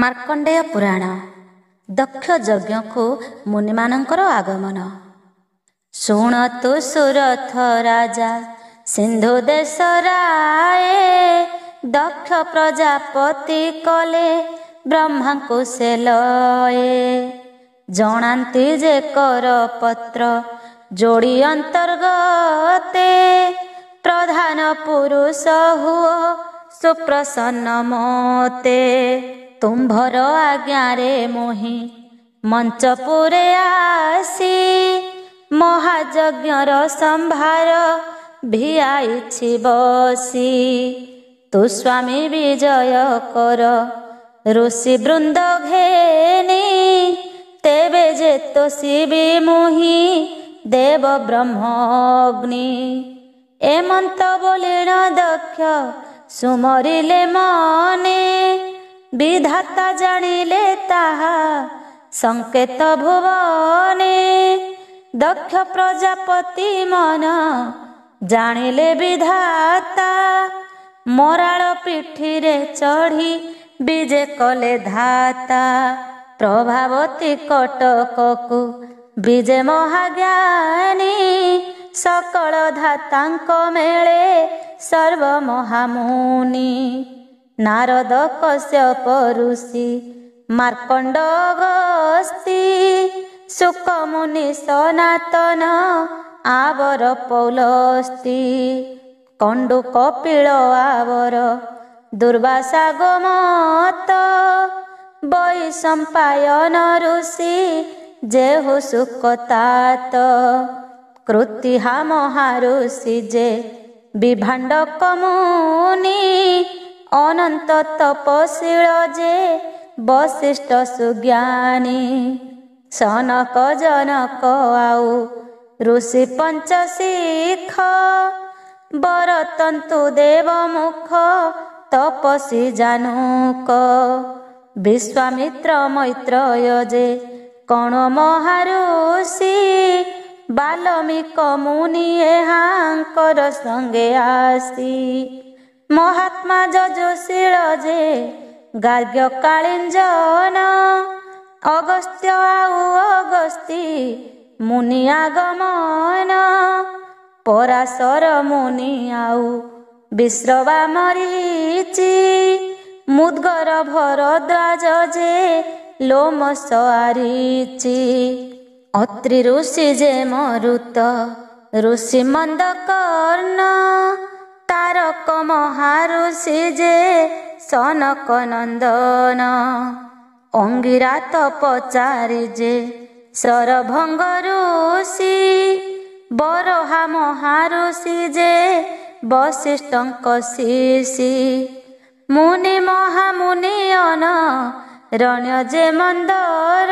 ମାର୍କଣ୍ଡେୟ ପୁରାଣ। ଦକ୍ଷ ଯଜ୍ଞକୁ ମୁନିମାନଙ୍କର ଆଗମନ। ଶୁଣ ତୁ ସୁରଥ ରାଜା ସିନ୍ଧୁ ଦେଶ ରାଏ, ଦକ୍ଷ ପ୍ରଜାପତି କଲେ ବ୍ରହ୍ମାଙ୍କୁ ସେ ଲଏ। ଜଣାନ୍ତି ଯେ କର ପତ୍ର ଯୋଡ଼ି ଅନ୍ତର୍ଗତେ, ପ୍ରଧାନ ପୁରୁଷ ହୁଅ ସୁପ୍ରସନ୍ନ ମତେ। ତୁମ୍ଭର ଆଜ୍ଞାରେ ମୋହି ମଞ୍ଚପୁରେ ଆସି, ମହାଯଜ୍ଞର ସମ୍ଭାର ଭିଆଇଛି ବସି। ତୁ ସ୍ୱାମୀ ବିଜୟ କର ଋଷି ବୃନ୍ଦ ଘେନି, ତେବେ ଯେ ତୋଷିବି ମୁହିଁ ଦେବ ବ୍ରହ୍ମଗ୍ନି। ଏମନ୍ତ ବୋଲିଣ ଦକ୍ଷ ସୁମରିଲେ ମନେ, ବିଧାତା ଜାଣିଲେ ତାହା ସଂକେତ ଭୁବନେ। ଦକ୍ଷ ପ୍ରଜାପତି ମନ ଜାଣିଲେ ବିଧାତା, ମରାଳ ପିଠିରେ ଚଢ଼ି ବିଜେ କଲେ ଧାତା। ପ୍ରଭାବତୀ କଟକକୁ ବିଜେ ମହାଜ୍ଞାନୀ, ସକଳ ଧାତାଙ୍କ ମେଳେ ସର୍ବ ମହାମୁନି। ନାରଦ କଶ୍ୟପ ଋଷି ମାର୍କଣ୍ଡ ଅଗସ୍ତୀ, ଶୁକ ମୁନି ସନାତନ ଆବର ପୌଲସ୍ତି। କଣ୍ଡୁ କପିଳ ଆବର ଦୁର୍ବାସା ଗୋମତ, ବୈଶମ୍ପାୟନ ଋଷି ଯେହୁ ସୁକତାତ। କୃତିହା ମହାଋଷି ଯେ ବିଭାଣ୍ଡକ ମୁନି, ଅନନ୍ତ ତପଶୀଳ ଯେ ବଶିଷ୍ଠ ସୁଜ୍ଞାନୀ। ସନକ ଜନକ ଆଉ ଋଷି ପଞ୍ଚଶିଖ, ବରତନ୍ତୁ ଦେବ ମୁଖ ତପସୀ ଜାନୁକ। ବିଶ୍ୱାମିତ୍ର ମୈତ୍ରୟ ଯେ କଣ ମହାଋଷି, ବାଲ୍ମୀକ ମୁନି ଏହାଙ୍କର ସଙ୍ଗେ ଆସି। ମହାତ୍ମା ଯଜୁଶୀଳ ଯେ ଗାର୍ଗ୍ୟ କାଳିଞ୍ଜନ, ଅଗସ୍ତ୍ୟ ଆଉ ଅଗସ୍ତୀ ମୁନି ଆଗମନ। ପରାଶର ମୁନି ଆଉ ବିଶ୍ରବା ମରିଚି, ମୁଦ୍ଗର ଭରଦ୍ୱାଜ ଯେ ଲୋମଶ ଆରିଚି। ଅତ୍ରି ଋଷି ଯେ ମରୁତ ଋଷି ମନ୍ଦକର୍ଣ୍ଣ, ତାରକ ମହାଋଷି ଯେ ସନକ ନନ୍ଦନ। ଅଙ୍ଗିରା ତପଚାରି ଯେ ଶରଭଙ୍ଗ ଋଷି, ବରହା ମହାଋଷି ଯେ ବଶିଷ୍ଠଙ୍କ ଶିଶି। ମୁନି ମହାମୁନି ଅନରଣ୍ୟ ଯେ ମନ୍ଦର,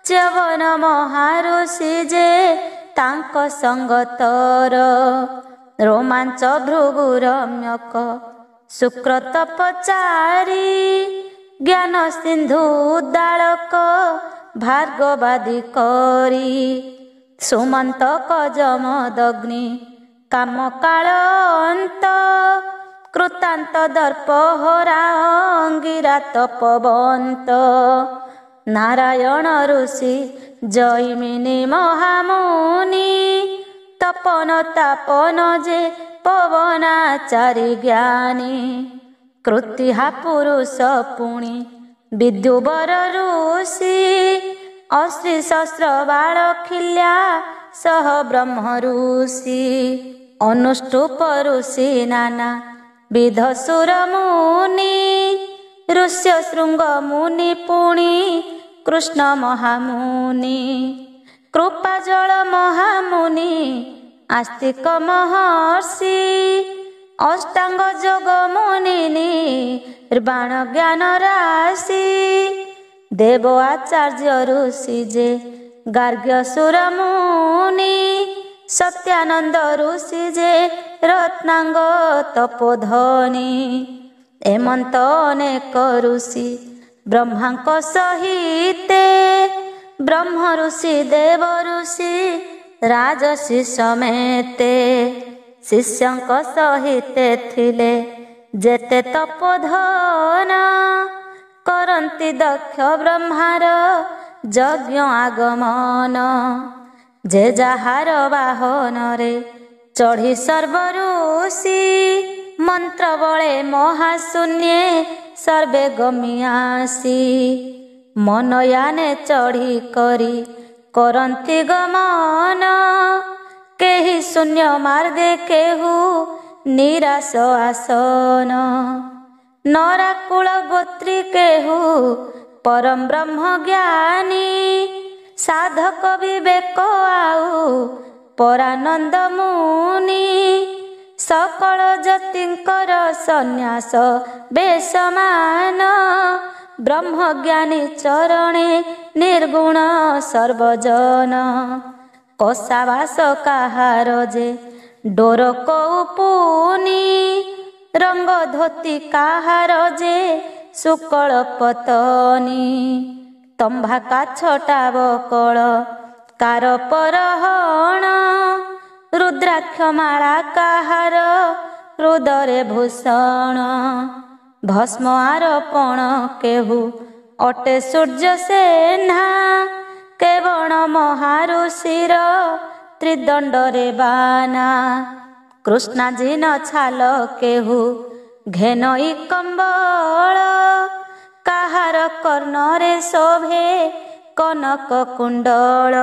ଚ୍ୟବନ ମହାଋଷି ଯେ ତାଙ୍କ ସଙ୍ଗତର। ରୋମାଞ୍ଚ ଭୃଗୁ ରମ୍ୟକ ଶୁକ୍ର ତପଚାରି, ଜ୍ଞାନ ସିନ୍ଧୁ ଉଦ୍ଦାଳକ ଭାର୍ଗବାଦୀ କରି। ସୁମନ୍ତକ ଯମଦଗ୍ନି କାମ କାଳ ଅନ୍ତ, କୃତାନ୍ତ ଦର୍ପ ହରା ଅଙ୍ଗିରା ତପବନ୍ତ। ନାରାୟଣ ଋଷି ଜୈମିନୀ ମହାମୁନି, ତପନ ତାପନ ଯେ ପବନାଚାରି ଜ୍ଞାନୀ। କୃତିହା ପୁରୁଷ ପୁଣି ବିଦ୍ୟୁବର ଋଷି, ଅଶ୍ରୀ ଶସ୍ତ୍ର ବାଳ ଖିଲ୍ୟା ସହ ବ୍ରହ୍ମ ଋଷି। ଅନୁଷ୍ଠୁପ ଋଷି ନାନା ବିଧ ସୁର ମୁନି, ଋଷ୍ୟ ଶୃଙ୍ଗ ମୁନି ପୁଣି କୃଷ୍ଣ ମହାମୁନି। କୃପାଜଳ ମହାମୁନି ଆସ୍ତିକ ମହର୍ଷି, ଅଷ୍ଟାଙ୍ଗ ଯୋଗ ମୁନି ନିର୍ବାଣ ଜ୍ଞାନ ରାଶି। ଦେବ ଆଚାର୍ଯ୍ୟ ଋଷି ଯେ ଗାର୍ଗ୍ୟ ସୁର ମୁନି, ସତ୍ୟାନନ୍ଦ ଋଷି ଯେ ରତ୍ନାଙ୍ଗ ତପୋଧନି। ଏମନ୍ତ ଅନେକ ଋଷି ବ୍ରହ୍ମାଙ୍କ ସହିତେ, ବ୍ରହ୍ମ ଋଷି ଦେବ ଋଷି ରାଜର୍ଷି ସମେତେ। ଶିଷ୍ୟଙ୍କ ସହିତେ ଥିଲେ ଯେତେ ତପୋଧନ, କରନ୍ତି ଦକ୍ଷ ବ୍ରହ୍ମାର ଯଜ୍ଞ ଆଗମନ। ଯେ ଯାହାର ବାହନରେ ଚଢ଼ି ସର୍ବଋଷି ମନ୍ତ୍ର ବଳେ ମହାଶୂନ୍ୟେ ସର୍ବେ ଗମିଆସି। ମନୟାନେ ଚଢ଼ି କରି କରନ୍ତି ଗମନ କେହି ଶୂନ୍ୟ ମାର୍ଗେ କେହୁ ନିରାଶ ଆସନ। ନରାକୁଳ ଗୋତ୍ରୀ କେହୁ ପରମ ବ୍ରହ୍ମ ଜ୍ଞାନୀ ସାଧକ ବିବେକ ଆଉ ପରାନନ୍ଦ ମୁନି। ସକଳ ଯତିଙ୍କର ସନ୍ନ୍ୟାସ ବେଶମାନ ବ୍ରହ୍ମଜ୍ଞାନୀ ଚରଣେ ନିର୍ଗୁଣ ସର୍ବଜନ। କଷାବାସ କାହାର ଯେ ଡୋର କୌପୁନି ରଙ୍ଗ ଧୋତି କାହାର ଯେ ଶୁକଳ ପତନି। ତମ୍ଭା କାଛଟା ବକଳ କାର ପରହଣ ରୁଦ୍ରାକ୍ଷ ମାଳା କାହାର ହୃଦରେ ଭୂଷଣ। ଭସ୍ମ ଆରୋପଣ କେହୁ ଅଟେ ସୂର୍ଯ୍ୟ ସେନା କେବଳ ମହାଋଷିର ତ୍ରିଦଣ୍ଡରେ ବାନା। କୃଷ୍ଣାଜିନ ଛାଲ କେହୁ ଘେନଇ କମ୍ବଳ କାହାର କର୍ଣ୍ଣରେ ଶୋଭେ କନକ କୁଣ୍ଡଳ।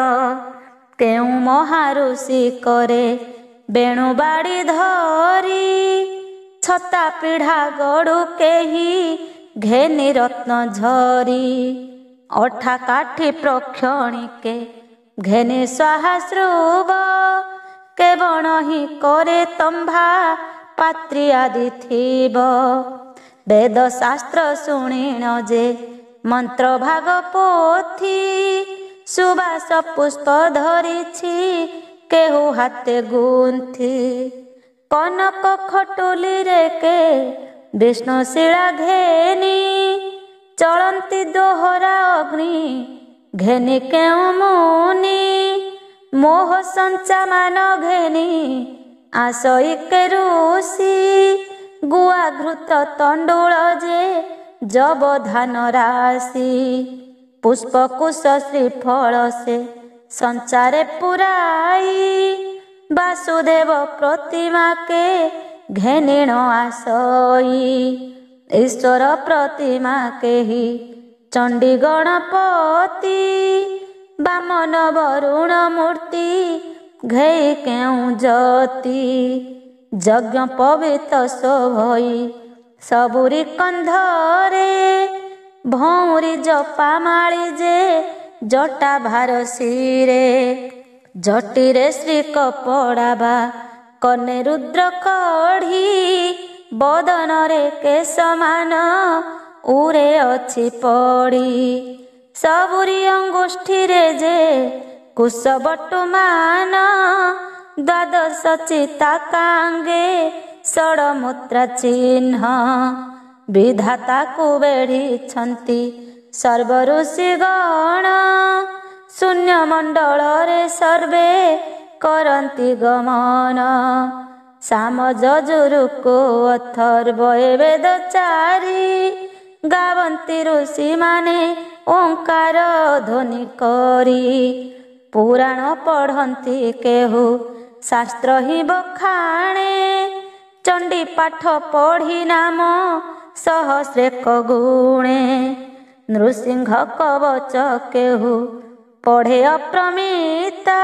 କେଉଁ ମହାଋଷି କରେ ବେଣୁବାଡ଼ି ଧରି ଛତା ପିଢ଼ା ଗଡ଼ୁ କେହି ଘେନି ରତ୍ନ ଝରି। ଅଠା କାଠି ପ୍ରକ୍ଷଣିକେ ଘେନି ସହସ୍ରୁବ କେବଳ ହିଁ କରେ ତମ୍ଭା ପାତ୍ରୀ ଆଦି ଥିବ। ବେଦ ଶାସ୍ତ୍ର ଶୁଣିଣ ଯେ ମନ୍ତ୍ର ଭାଗ ପୋଥି ସୁବାସ ପୁଷ୍ପ ଧରିଛି କେହୁ ହାତେ ଗୁନ୍ଥି। କନକ ଖଟୁଲିରେ କେ ବିଷ୍ଣୁ ଶିଳା ଘେନି ଚଳନ୍ତି ଦୋହରା ଅଗ୍ନି ଘେନି କେଉଁ ମୁନି। ମୋହ ସଞ୍ଚାମାନ ଘେନି ଆସଇ କେ ଋଷି ଗୁଆ ଘୃତ ତଣ୍ଡୁଳ ଯେ ଜବ ଧାନ ରାଶି। ପୁଷ୍ପକୁଶ ଶ୍ରୀଫଳ ସେ ସଞ୍ଚାରେ ପୁରାଇ ବାସୁଦେବ ପ୍ରତିମା କେ ଘେନିଣ ଆସଇ। ଈଶ୍ୱର ପ୍ରତିମା କେହି ଚଣ୍ଡୀ ଗଣପତି ବାମନ ବରୁଣ ମୂର୍ତ୍ତି ଘେଇ କେଉଁ ଜ୍ୟୋତି। ଯଜ୍ଞ ପବିତ ଶୋଭଇ ସବୁରି କନ୍ଧରେ ଭଉଁରୀ ଜପା ମାଳି ଯେ ଜଟା ଭାର ଶିରେ। ଜଟିରେ ଶ୍ରୀ କପଡ଼ା ବା କନେ ରୁଦ୍ର କଢ଼ି ବଦନରେ କେଶମାନ ଉରେ ଅଛି ପଡ଼ି। ସବୁରି ଅଙ୍ଗୁଷ୍ଠୀରେ ଯେ କୁଶବଟୁମାନ ଦ୍ୱାଦଶ ଚିତାକାଙ୍ଗେ ଷଡ଼ମୂତ୍ରା ଚିହ୍ନ। ବିଧାତାକୁ ବେଢ଼ିଛନ୍ତି ସର୍ବଋଷି ଗଣ ଶୂନ୍ୟ ମଣ୍ଡଳରେ ସର୍ବେ କରନ୍ତି ଗମନ। ସାମ ଯଜୁରୁକ ଅଥର୍ବ ବେଦ ଚାରି ଗାବନ୍ତି ଋଷିମାନେ ଓଙ୍କାର ଧ୍ୱନି କରି। ପୁରାଣ ପଢ଼ନ୍ତି କେହୁ ଶାସ୍ତ୍ର ହିଁ ବଖାଣେ ଚଣ୍ଡୀ ପାଠ ପଢ଼ି ନାମ ସହସ୍ରେକ ଗୁଣେ। ନୃସିଂହ କବଚ କେହୁ ପଢ଼େ ଅପ୍ରମିତା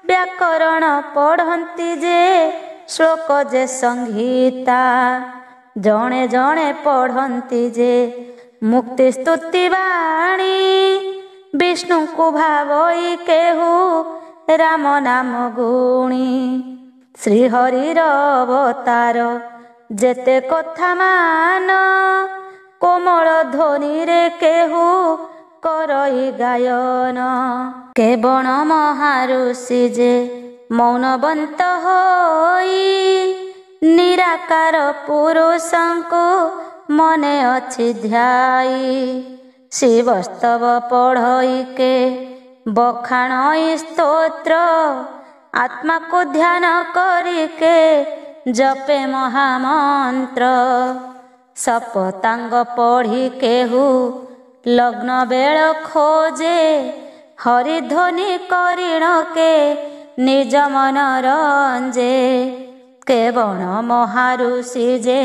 ବ୍ୟାକରଣ ପଢ଼ନ୍ତି ଯେ ଶ୍ଲୋକ ଯେ ସଂହିତା। ଜଣେ ଜଣେ ପଢ଼ନ୍ତି ଯେ ମୁକ୍ତି ସ୍ତୁତି ବାଣୀ ବିଷ୍ଣୁଙ୍କୁ ଭାବଇ କେହୁ ରାମ ନାମ ଗୁଣି। ଶ୍ରୀହରିର ଅବତାର ଯେତେ କଥା ମାନ କୋମଳ ଧ୍ୱନିରେ କେହୁ କରଇ ଗାୟନ। କେବଳ ମହାଋଷି ଯେ ମୌନବନ୍ତ ହୋଇ ନିରାକାର ପୁରୁଷଙ୍କୁ ମନେ ଅଛି ଧ୍ୟାଇ। ଶିବସ୍ତବ ପଢ଼ଇ କେ ବଖାଣଇ ସ୍ତୋତ୍ର ଆତ୍ମାକୁ ଧ୍ୟାନ କରିକେ ଜପେ ମହାମନ୍ତ୍ର। ସପତାଙ୍ଗ ପଢ଼ି କେହୁ ଲଗ୍ନ ବେଳ ଖୋଜେ, ହରିଧ୍ୱନି କରିଣକେ ନିଜ ମନ ରଞ୍ଜେ। କେବଳ ମହାରୁଷି ଯେ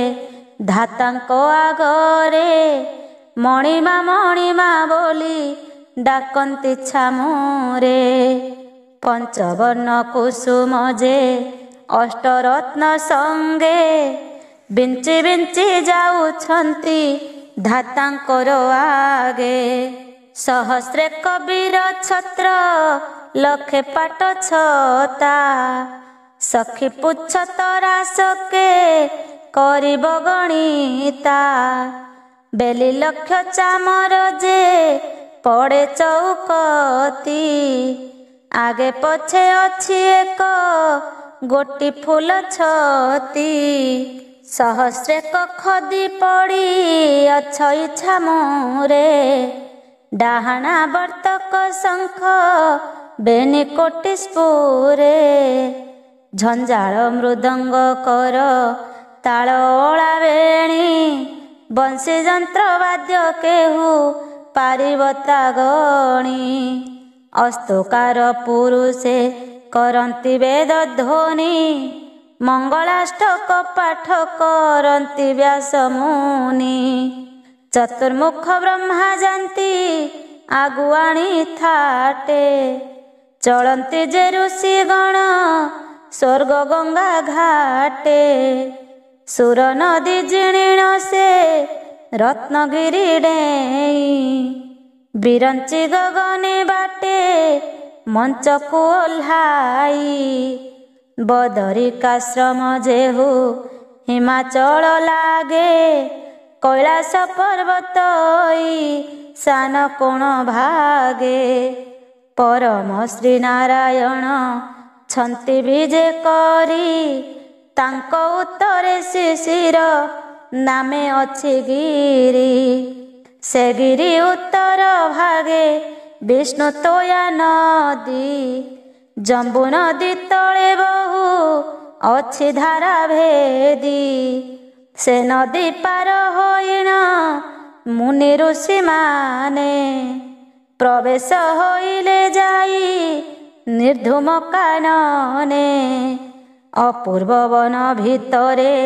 ଧାତାଙ୍କ ଆଗରେ, ମଣିମା ମଣିମା ବୋଲି ଡାକନ୍ତି ଛାମୁରେ। ପଞ୍ଚବର୍ଣ୍ଣ କୁସୁମ ଯେ ଅଷ୍ଟରତ୍ନ ସଙ୍ଗେ, ବିଞ୍ଚି ବିଞ୍ଚି ଯାଉଛନ୍ତି ଧାତାଙ୍କର ଆଗେ। ସହସ୍ରେ କବିର ଛତ୍ର ଲକ୍ଷେ ପାଟ ଛତା, ସଖୀ ପୁଚ୍ଛ ତରା ସକେ କରିବ ଗଣିତା। ବେଲି ଲକ୍ଷ ଚାମର ଯେ ପଡ଼େ ଚଉକତି, ଆଗେ ପଛେ ଅଛି ଏକ ଗୋଟି ଫୁଲ ଛତି। ସହସ୍ରେକ ଖଦି ପଡ଼ି ଅଛଇ ଛାମୁରେ, ଡାହାଣା ବର୍ତ୍ତକ ଶଙ୍ଖ ବେନି କୋଟି ସ୍ଫୁରେ। ଝଞ୍ଝାଳ ମୃଦଙ୍ଗ କର ତାଳ ଓଳା ବେଣୀ, ବଂଶୀ ଯନ୍ତ୍ର ବାଦ୍ୟ କେହୁ ପାରିବ ତା ଗଣି। ଅସ୍ତକାର ପୁରୁଷେ କରନ୍ତି ବେଦ ଧ୍ୱନି, ମଙ୍ଗଳାଷ୍ଟକ ପାଠ କରନ୍ତି ବ୍ୟାସ ମୁନି। ଚତୁର୍ମୁଖ ବ୍ରହ୍ମା ଯାନ୍ତି ଆଗୁଆଣୀ ଥାଟେ, ଚଳନ୍ତି ଯେ ଋଷି ଗଣ ସ୍ୱର୍ଗ ଗଙ୍ଗା ଘାଟେ। ସୁର ନଦୀ ଜିଣିଣ ସେ ରତ୍ନଗିରି ଡେଇଁ, ବିରଞ୍ଚି ଗଗନେ ବାଟେ ମଞ୍ଚକୁ ଓହ୍ଲାଇ। ବଦରିକାଶ୍ରମ ଯେହୁ ହିମାଚଳ ଲାଗେ, କୈଳାସ ପର୍ବତ ଈଶାନ କୋଣ ଭାଗେ। ପରମ ଶ୍ରୀ ନାରାୟଣ ଛନ୍ତି ବିଜେ କରି, ତାଙ୍କ ଉତ୍ତରେ ଶିଶିର ନାମେ ଅଛି ଗିରି। ସେ ଗିରି ଉତ୍ତର ଭାଗେ ବିଷ୍ଣୁ ତୋୟା ନଦୀ, ଜମ୍ବୁ ନଦୀ ତଳେ ବହୁ ଅଛି ଧାରା ଭେଦି। ସେ ନଦୀ ପାର ହୋଇଣ ମୁନି ଋଷି ମାନେ, ପ୍ରବେଶ ହୋଇଲେ ଯାଇ ନିର୍ଧୂମ କାନନେ। ଅପୂର୍ବ ବନ ଭିତରେ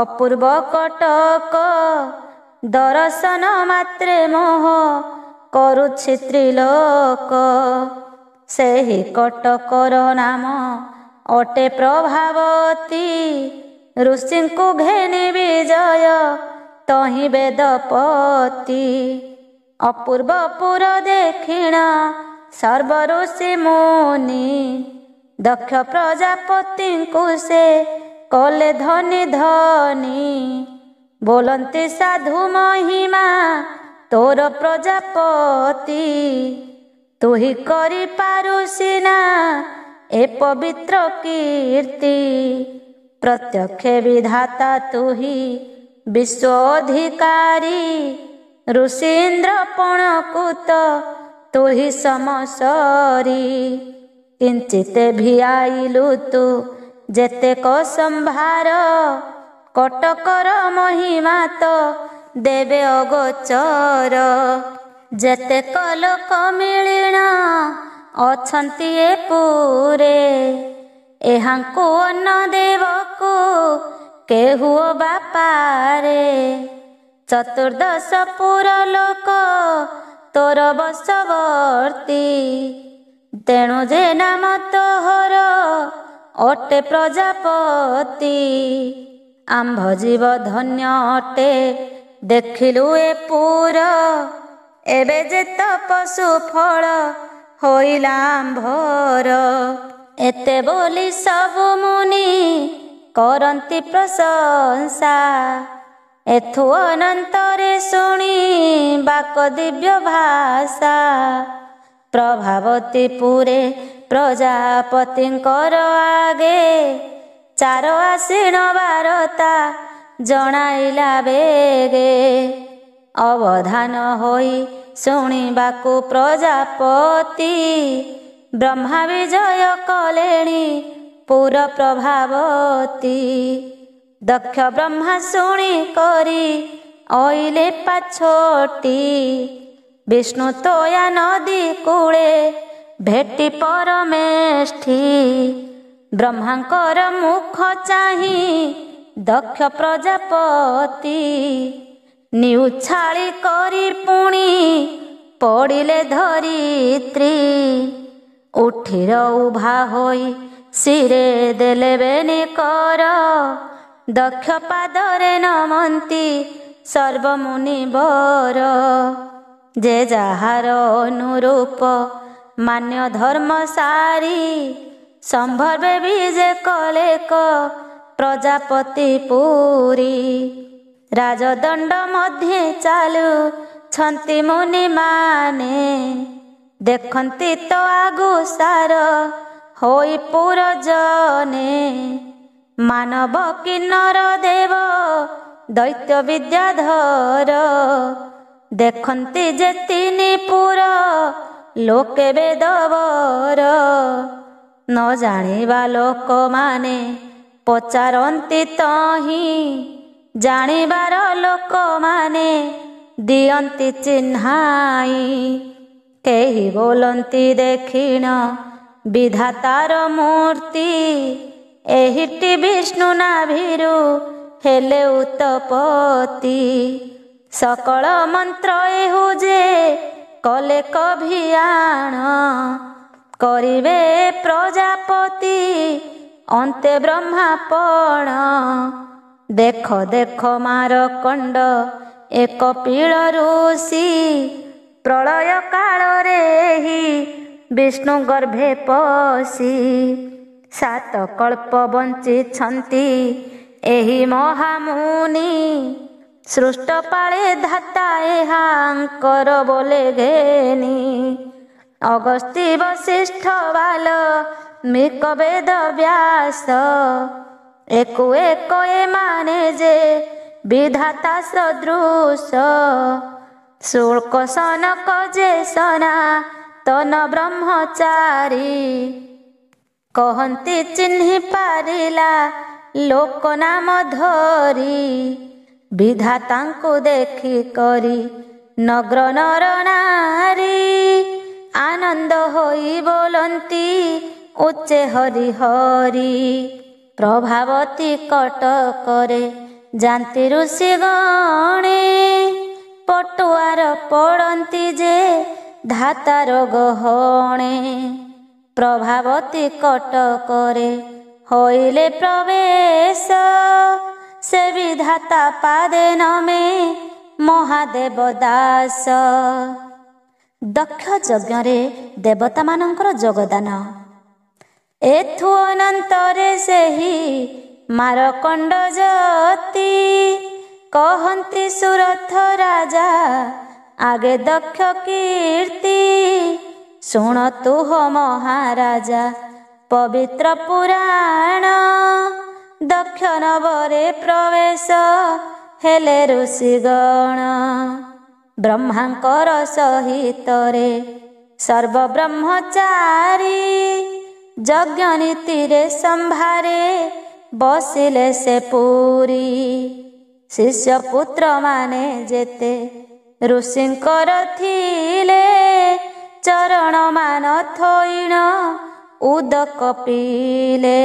ଅପୂର୍ବ କଟକ, ଦର୍ଶନ ମାତ୍ରେ ମୋହ କରୁଛି ତ୍ରିଲୋକ। ସେହି କଟକର ନାମ ଅଟେ ପ୍ରଭାବତୀ, ଋଷିଙ୍କୁ ଘେନି ବିଜୟ ତହିଁ ବେଦପତି। ଅପୂର୍ବ ପୁର ଦେଖିଣ ସର୍ବ ଋଷି ମୁନି, ଦକ୍ଷ ପ୍ରଜାପତିଙ୍କୁ ସେ କଲେ ଧନି ଧନି। ବୋଲନ୍ତି ସାଧୁ ମହିମା ତୋର ପ୍ରଜାପତି, ତୁହି କରିପାରୁ ସିନା ଏ ପବିତ୍ର କୀର୍ତ୍ତି। ପ୍ରତ୍ୟକ୍ଷ ବିଧାତା ତୁହି ବିଶ୍ୱ ଅଧିକାରୀ, ଋଷି ଇନ୍ଦ୍ର ପଣକୁ ତ ତୁହି ସମସରି। କିଞ୍ଚିତେ ଭିଆଇଲୁ ତୁ ଯେତେକ ସମ୍ଭାର, କଟକର ମହିମା ତ ଦେବେ ଅଗୋଚର। ଯେତେକ ଲୋକ ମିଳିଣ ଅଛନ୍ତି ଏ ପୁରେ, ଏହାଙ୍କୁ ଅନ୍ନ ଦେବାକୁ କେହୁ ବାପାରେ। ଚତୁର୍ଦଶ ପୁର ଲୋକ ତୋର ବଶବର୍ତ୍ତୀ, ତେଣୁ ଯେ ନାମ ତୋହର ଅଟେ ପ୍ରଜାପତି। ଆମ୍ଭ ଜୀବ ଧନ୍ୟ ଅଟେ ଦେଖିଲୁ ଏ ପୁର, ଏବେ ଯେ ତପସ୍ସୁ ଫଳ ହୋଇଲା ଆମ୍ଭର। ଏତେ ବୋଲି ସବୁ ମୁନି କରନ୍ତି ପ୍ରଶଂସା, ଏଥୁ ଅନନ୍ତରେ ଶୁଣି ବାକ ଦିବ୍ୟ ଭାଷା। ପ୍ରଭାବତୀ ପୁରେ ପ୍ରଜାପତିଙ୍କର ଆଗେ, ଚାର ଆଶ୍ଵିନ ବାରତା ଜଣାଇଲା ବେଗେ। ଅବଧାନ ହୋଇ ଶୁଣିବାକୁ ପ୍ରଜାପତି, ବ୍ରହ୍ମା ବିଜୟ କଲେଣି ପୁର ପ୍ରଭାବତୀ। ଦକ୍ଷ ବ୍ରହ୍ମା ଶୁଣି କରି ଅଇଲେ ପାଛୋଟି। ବିଷ୍ଣୁ ତୋୟା ନଦୀ କୂଳେ ଭେଟି ପରମେଷ୍ଠି। ବ୍ରହ୍ମାଙ୍କର ମୁଖ ଚାହିଁ ଦକ୍ଷ ପ୍ରଜାପତି। ନିଉଛାଳି କରି ପୁଣି ପଡ଼ିଲେ ଧରିତ୍ରୀ। ଉଠିର ଉଭା ହୋଇ ଶିରେ ଦେଲେ ବେନିକର। ଦକ୍ଷ ପାଦରେ ନମନ୍ତି ସର୍ବମୁନିବର। ଯେ ଯାହାର ଅନୁରୂପ ମାନ୍ୟ ଧର୍ମ ସାରି। ସମ୍ଭବେ ବିଜେ କଲେକ ପ୍ରଜାପତି ପୁରୀ। ରାଜଦଣ୍ଡ ମଧ୍ୟେ ଚାଲୁଛନ୍ତି ମୁନିମାନେ। ଦେଖନ୍ତି ତ ଆଗୁ ସାର ହୋଇ ପୁରଜନେ। ମାନବ କିନ୍ନର ଦେବ ଦୈତ୍ୟ ବିଦ୍ୟାଧର। ଦେଖନ୍ତି ଯେ ତିନି ପୁର ଲୋକେ ବେଦବର। ନ ଜାଣିବା ଲୋକମାନେ ପଚାରନ୍ତି ତହିଁ। ଜାଣିବାର ଲୋକମାନେ ଦିଅନ୍ତି ଚିହ୍ନାଇ। କେହି ବୋଲନ୍ତି ଦେଖିଣ ବିଧାତାର ମୂର୍ତ୍ତି। ଏହିଟି ବିଷ୍ଣୁ ନାଭିରୁ ହେଲେ ଉତ୍ତପତି। ସକଳ ମନ୍ତ୍ର ଏହୁ ଯେ କଲେ କଭିଆଣ। କରିବେ ପ୍ରଜାପତି ଅନ୍ତେ ବ୍ରହ୍ମାପଣ। ଦେଖ ଦେଖ ମାରକଣ୍ଡ ଏକ ପିଳ ଋଷି। ପ୍ରଳୟ କାଳରେ ଏହି ବିଷ୍ଣୁ ଗର୍ଭେ ପଶି। 7 କଳ୍ପ ବଞ୍ଚିଛନ୍ତି ଏହି ମହାମୁନି। ସୃଷ୍ଟ ପାଳେ ଧାତା ଏହାଙ୍କର ବୋଲେ ଘେନି। ଅଗସ୍ତ୍ୟ ବଶିଷ୍ଠ ବାଲ୍ମୀକ ବେଦ ବ୍ୟାସ। ଏକୁ ଏକ ଏମାନେ ଯେ ବିଧାତା ସଦୃଶ। ଶୁଳ୍କ ସନକ ଯେ ସନାତନ ବ୍ରହ୍ମଚାରୀ। କହନ୍ତି ଚିହ୍ନି ପାରିଲା ଲୋକ ନାମ ଧରି। ବିଧାତାଙ୍କୁ ଦେଖି କରି ନଗ୍ର ନର ନାରୀ। ଆନନ୍ଦ ହୋଇ ବୋଲନ୍ତି ଉଚ୍ଚେ ହରି ହରି। ପ୍ରଭାବତୀ କଟକରେ ଯାନ୍ତି ଋଷି ଗଣେ। ପଟୁଆର ପଡ଼ନ୍ତି ଯେ ଧାତାର ଗହଣେ। ପ୍ରଭାବତୀ କଟକରେ ହୋଇଲେ ପ୍ରବେଶ। ସେ ବିଧାତା ପାଦେ ନମେ ମହାଦେବ ଦାସ। ଦକ୍ଷ ଯଜ୍ଞରେ ଦେବତାମାନଙ୍କର ଯୋଗଦାନ। ଏଥୁ ଅନନ୍ତରେ ସେହି ମାରକଣ୍ଡ ଯତି। କହନ୍ତି ସୁରଥ ରାଜା ଆଗେ ଦକ୍ଷ କୀର୍ତ୍ତି। ଶୁଣ ତୁହ ମହାରାଜା ପବିତ୍ର ପୁରାଣ। ଦକ୍ଷ ନବରେ ପ୍ରବେଶ ହେଲେ ଋଷିଗଣ। ବ୍ରହ୍ମାଙ୍କର ସହିତରେ ସର୍ବ ବ୍ରହ୍ମଚାରୀ। ଯଜ୍ଞ ନୀତିରେ ସମ୍ଭାରେ ବସିଲେ ସେ ପୁରୀ। ଶିଷ୍ୟ ପୁତ୍ର ମାନେ ଯେତେ ଋଷିଙ୍କର ଥିଲେ। ଚରଣ ମାନ ଥୋଇଣ ଉଦକ ପିଲେ।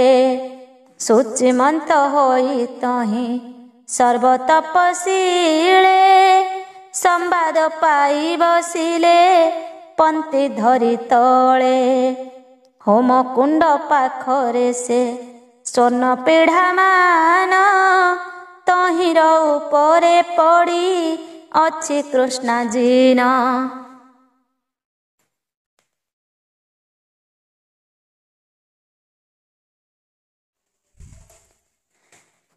ସୂଚିମନ୍ତ ହୋଇ ତହିଁ ସର୍ବତପଶୀଳେ। ସମ୍ବାଦ ପାଇ ବସିଲେ ପନ୍ତି ଧରି ତଳେ। ହୋମକୁଣ୍ଡ ପାଖରେ ସେ ସ୍ୱର୍ଣ୍ଣ ପିଢ଼ା ମାନ। ତହିଁର ଉପରେ ପଡ଼ି ଅଛି କୃଷ୍ଣାଜିନ।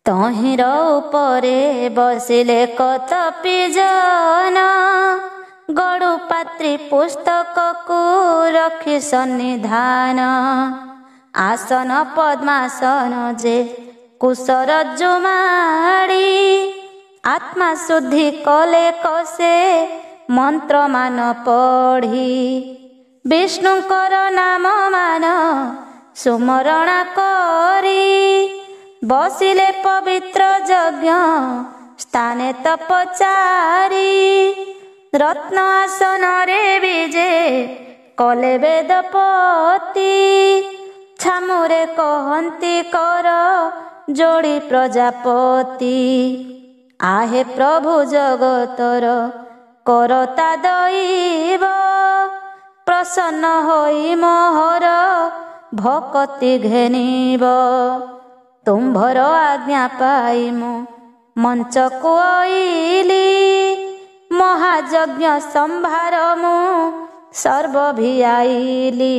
ତହିଁର ଉପରେ ବସିଲେ କତପି ଜନ। ଗଡ଼ୁ ପାତ୍ରୀ ପୁସ୍ତକକୁ ରଖି ସନ୍ନିଧାନ। ଆସନ ପଦ୍ମାସନ ଯେ କୁଶରଜ୍ଜୁ ମାଡ଼ି। ଆତ୍ମା ଶୁଦ୍ଧି କଲେ କଷେ ମନ୍ତ୍ରମାନ ପଢ଼ି। ବିଷ୍ଣୁଙ୍କର ନାମ ମାନ ସୁମରଣା କରି। ବସିଲେ ପବିତ୍ର ଯଜ୍ଞ ସ୍ଥାନେ ତପଚାରି ରତ୍ନ ଆସନରେ ବିଜେ କଲେ ବେଦପତି ଛାମୁରେ କହନ୍ତି କର ଯୋଡ଼ି ପ୍ରଜାପତି आहे प्रभु जगतर करता दैव प्रसन्न होई मोहर भक्ति घेनिब तुम्भर आज्ञा पाई मु मंच को आइली महायज्ञ संभार मु सर्व भियाइली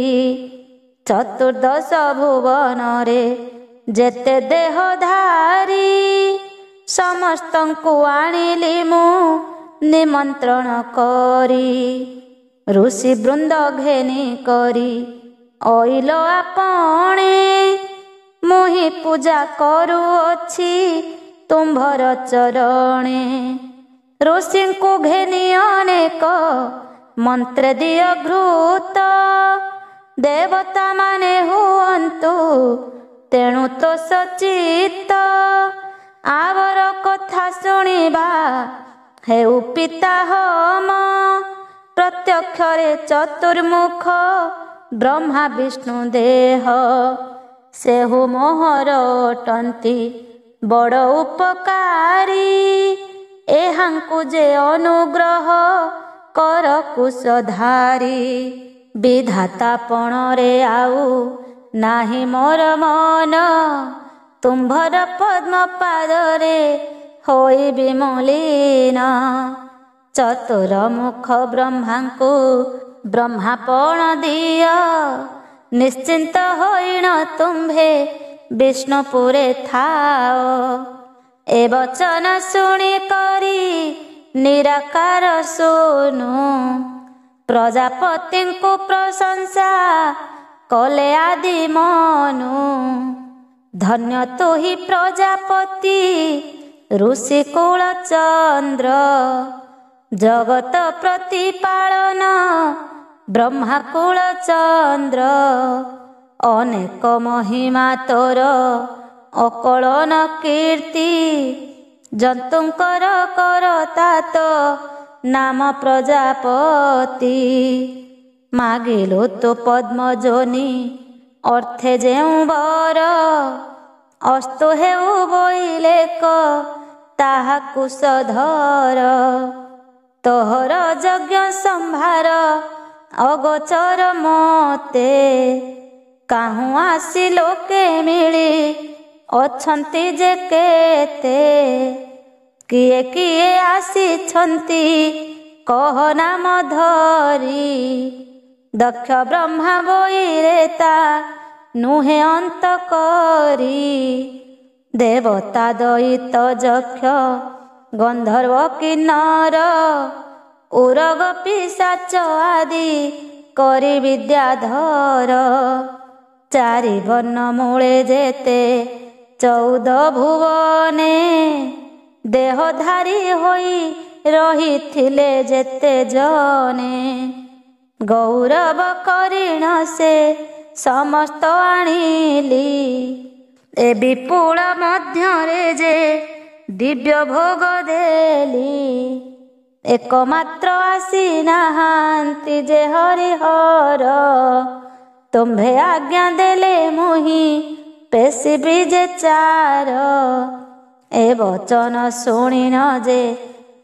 चतुर्दश भुवन रे जेते देहधारी समस्तंकु आनिली मु निमंत्रण करी ऋषि वृंद घेनी करी ओइल आपणे मुहि पूजा करुअछि तुम्भर चरणे ऋषिंकु घेनी अनेक मंत्र दिय घृत देवता माने हुअन्तु तेणु तो सचित आवर कथा शुणिबा हेउ पिता हम प्रत्यक्षरे चतुर्मुख ब्रह्मा विष्णु देह सेहु मोहर अटंती बड़ उपकारी एहांकु जे अनुग्रह कर कुशधारी विधाता पणरे आउ नाही मोर मन तुम्भर पद्म पादरे होई विमलीन चतुर्मुख ब्रह्मांकु ब्रह्मापण दिय निश्चिंत होइण तुम्भे विष्णुपुरे थाओ ए वचन शुणी करी निराकार सुनु प्रजापतिंकु प्रशंसा कले आदि मनु धन्य तु हि प्रजापति ऋषि कुल चंद्र जगत प्रतिपालन ब्रह्माकुल चंद्र अनेक महिमा तोर अकलन कीर्ति जंतुंकर करता तो नाम प्रजापति मागिलु तो पद्मजोनि अर्थे जेउ बर अस्तु हेउ बोइले क ताहा कुशधर तोहर यज्ञ संभार अगोचर मते काहू आसी लोके मिली अछंती जे केते किए किए आसीछंती कह नाम धरी दक्ष ब्रह्मा बोइरे ता नुहे अंत करी देवता दैत यक्ष गंधर्व किन्नर उरग पिशाच आदि करी विद्याधर चारि वर्ण मूले जेते 14 भुवने देहधारी होई रहिथिले जेते जने गौरव करिण से समस्त आनिली ए विपुल मध्यरे जे दिव्य भोग देली एकमात्र आसी नाहांती जे हरिहर तुम्भे आज्ञा देले मुहि पेशिबि जे चार ए वचन शुणिन जे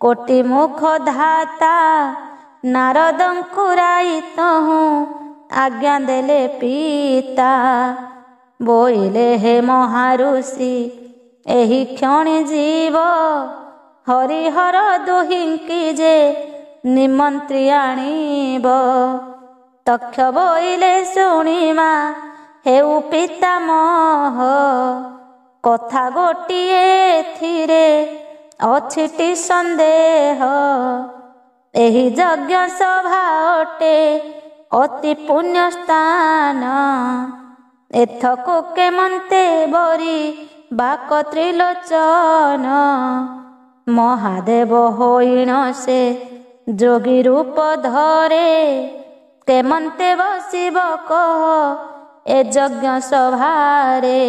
कोटि मुख धाता नारदंकुराई तहु आज्ञा देले पिता बोइले हे महाऋषि एहि क्षणी जीव हरिहर दुहिंकी जे निमंत्री आनिब तक्ष बोइले शुणिमा हेउ पितामह कथा गोटिए थिरे अछिटी संदेह एहि यज्ञ सभा अटे अति पुण्य स्थान एथको केमंते बरी बाक त्रिलोचन महादेव होइण से जोगी रूप धरे केमंते बसिब कह ए यज्ञ सभारे